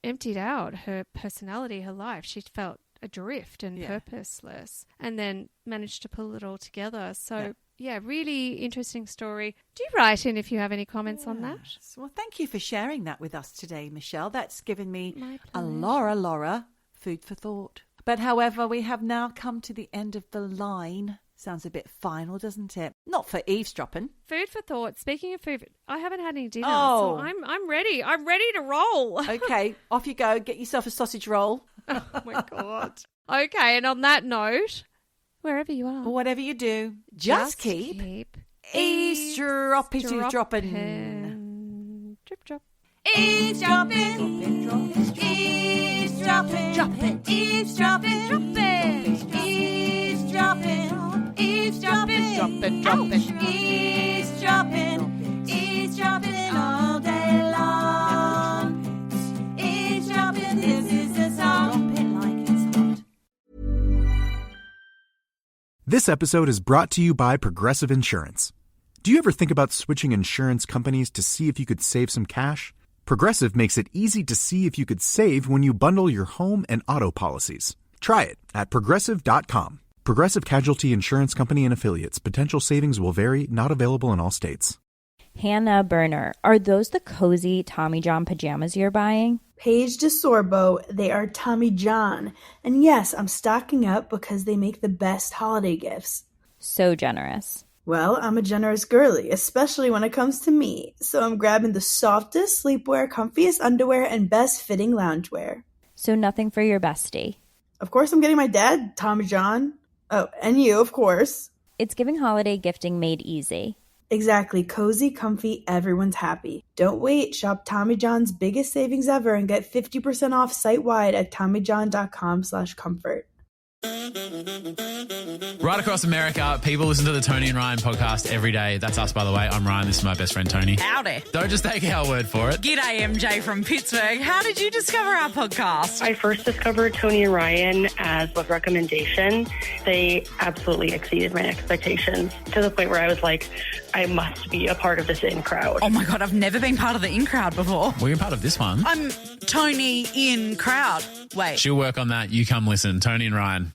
emptied out her personality, her life. She felt adrift and purposeless, and then managed to pull it all together. So yeah, really interesting story. Do write in if you have any comments on that. Well, thank you for sharing that with us today, Michelle. That's given me a Laura food for thought. But however, we have now come to the end of the line. Sounds a bit final, doesn't it? Not for eavesdropping. Food for thought. Speaking of food, I haven't had any dinner, so I'm ready. I'm ready to roll. Okay, off you go. Get yourself a sausage roll. Oh my God. Okay, and on that note, wherever you are, whatever you do, just keep eavesdropping. Drip drop. Eavesdropping. Eavesdropping. Dropping. Eavesdropping. Dropping. Eavesdropping. Eavesdropping. Dropping. Dropping. Eavesdropping. Eavesdropping all day long. Eavesdropping. This is a song. Drop it like it's hot. This episode is brought to you by Progressive Insurance. Do you ever think about switching insurance companies to see if you could save some cash? Progressive makes it easy to see if you could save when you bundle your home and auto policies. Try it at Progressive.com. Progressive Casualty Insurance Company and Affiliates. Potential savings will vary. Not available in all states. Hannah Burner, are those the cozy Tommy John pajamas you're buying? Paige DeSorbo, they are Tommy John. And yes, I'm stocking up because they make the best holiday gifts. So generous. Well, I'm a generous girly, especially when it comes to me. So I'm grabbing the softest sleepwear, comfiest underwear, and best fitting loungewear. So nothing for your bestie? Of course I'm getting my dad, Tommy John. Oh, and you, of course. It's giving holiday gifting made easy. Exactly. Cozy, comfy, everyone's happy. Don't wait. Shop Tommy John's biggest savings ever and get 50% off site-wide at TommyJohn.com/comfort. Right across America, people listen to the Tony and Ryan podcast every day. That's us, by the way. I'm Ryan. This is my best friend, Tony. Howdy. Don't just take our word for it. G'day, MJ from Pittsburgh. How did you discover our podcast? I first discovered Tony and Ryan as a recommendation. They absolutely exceeded my expectations to the point where I was like, I must be a part of this in crowd. Oh my God, I've never been part of the in crowd before. Well, you're part of this one. I'm Tony in crowd. Wait. She'll work on that. You come listen. Tony and Ryan.